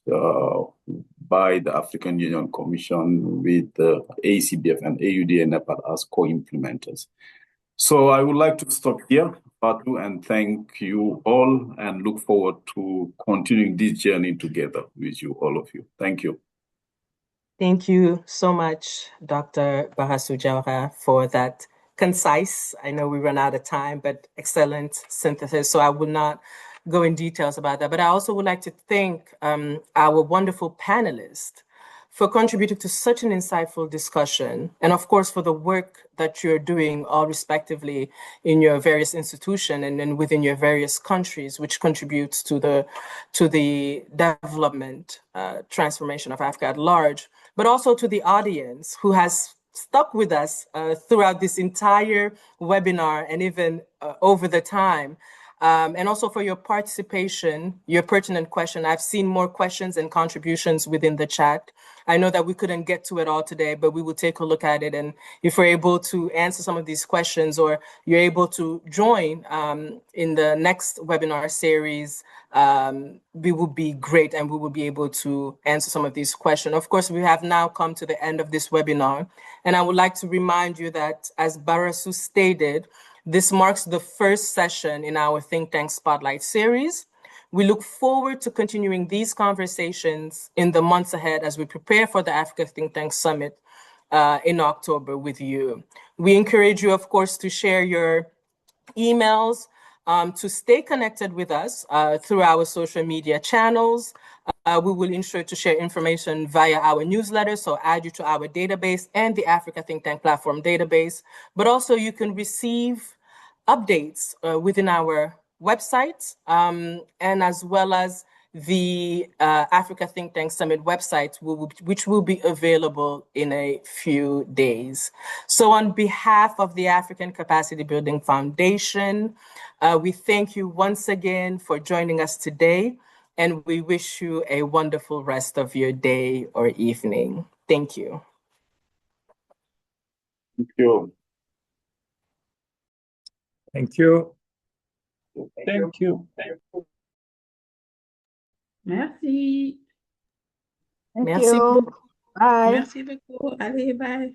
Speaker 3: by the African Union Commission with the ACBF and AUD and NEPAD as co-implementers. So I would like to stop here, Fatou, and thank you all and look forward to continuing this journey together with you, all of you. Thank you.
Speaker 1: Thank you so much, Dr. Bahasu Jawhara, for that concise, I know we run out of time, but excellent synthesis. So I will not go in details about that. But I also would like to thank our wonderful panelists for contributing to such an insightful discussion. And of course, for the work that you're doing all respectively in your various institutions and within your various countries, which contributes to the development, transformation of Africa at large, but also to the audience who has stuck with us throughout this entire webinar and even over the time. And also for your participation, your pertinent question. I've seen more questions and contributions within the chat. I know that we couldn't get to it all today, but we will take a look at it. And if we're able to answer some of these questions or you're able to join in the next webinar series, we will be great and we will be able to answer some of these questions. Of course, we have now come to the end of this webinar. And I would like to remind you that, as Barasu stated, this marks the first session in our Think Tank Spotlight series. We look forward to continuing these conversations in the months ahead as we prepare for the Africa Think Tank Summit in October with you. We encourage you, of course, to share your emails, to stay connected with us through our social media channels. We will ensure to share information via our newsletter, so add you to our database and the Africa Think Tank Platform database. But also you can receive updates within our website and as well as the Africa Think Tank Summit website, which will be available in a few days. So on behalf of the African Capacity Building Foundation, we thank you once again for joining us today, and we wish you a wonderful rest of your day or evening. Thank you.
Speaker 3: Thank you.
Speaker 5: Thank you.
Speaker 3: Thank you.
Speaker 7: Merci.
Speaker 4: Thank
Speaker 1: Merci
Speaker 4: you.
Speaker 1: beaucoup.
Speaker 4: Bye.
Speaker 7: Merci beaucoup. Allez, bye.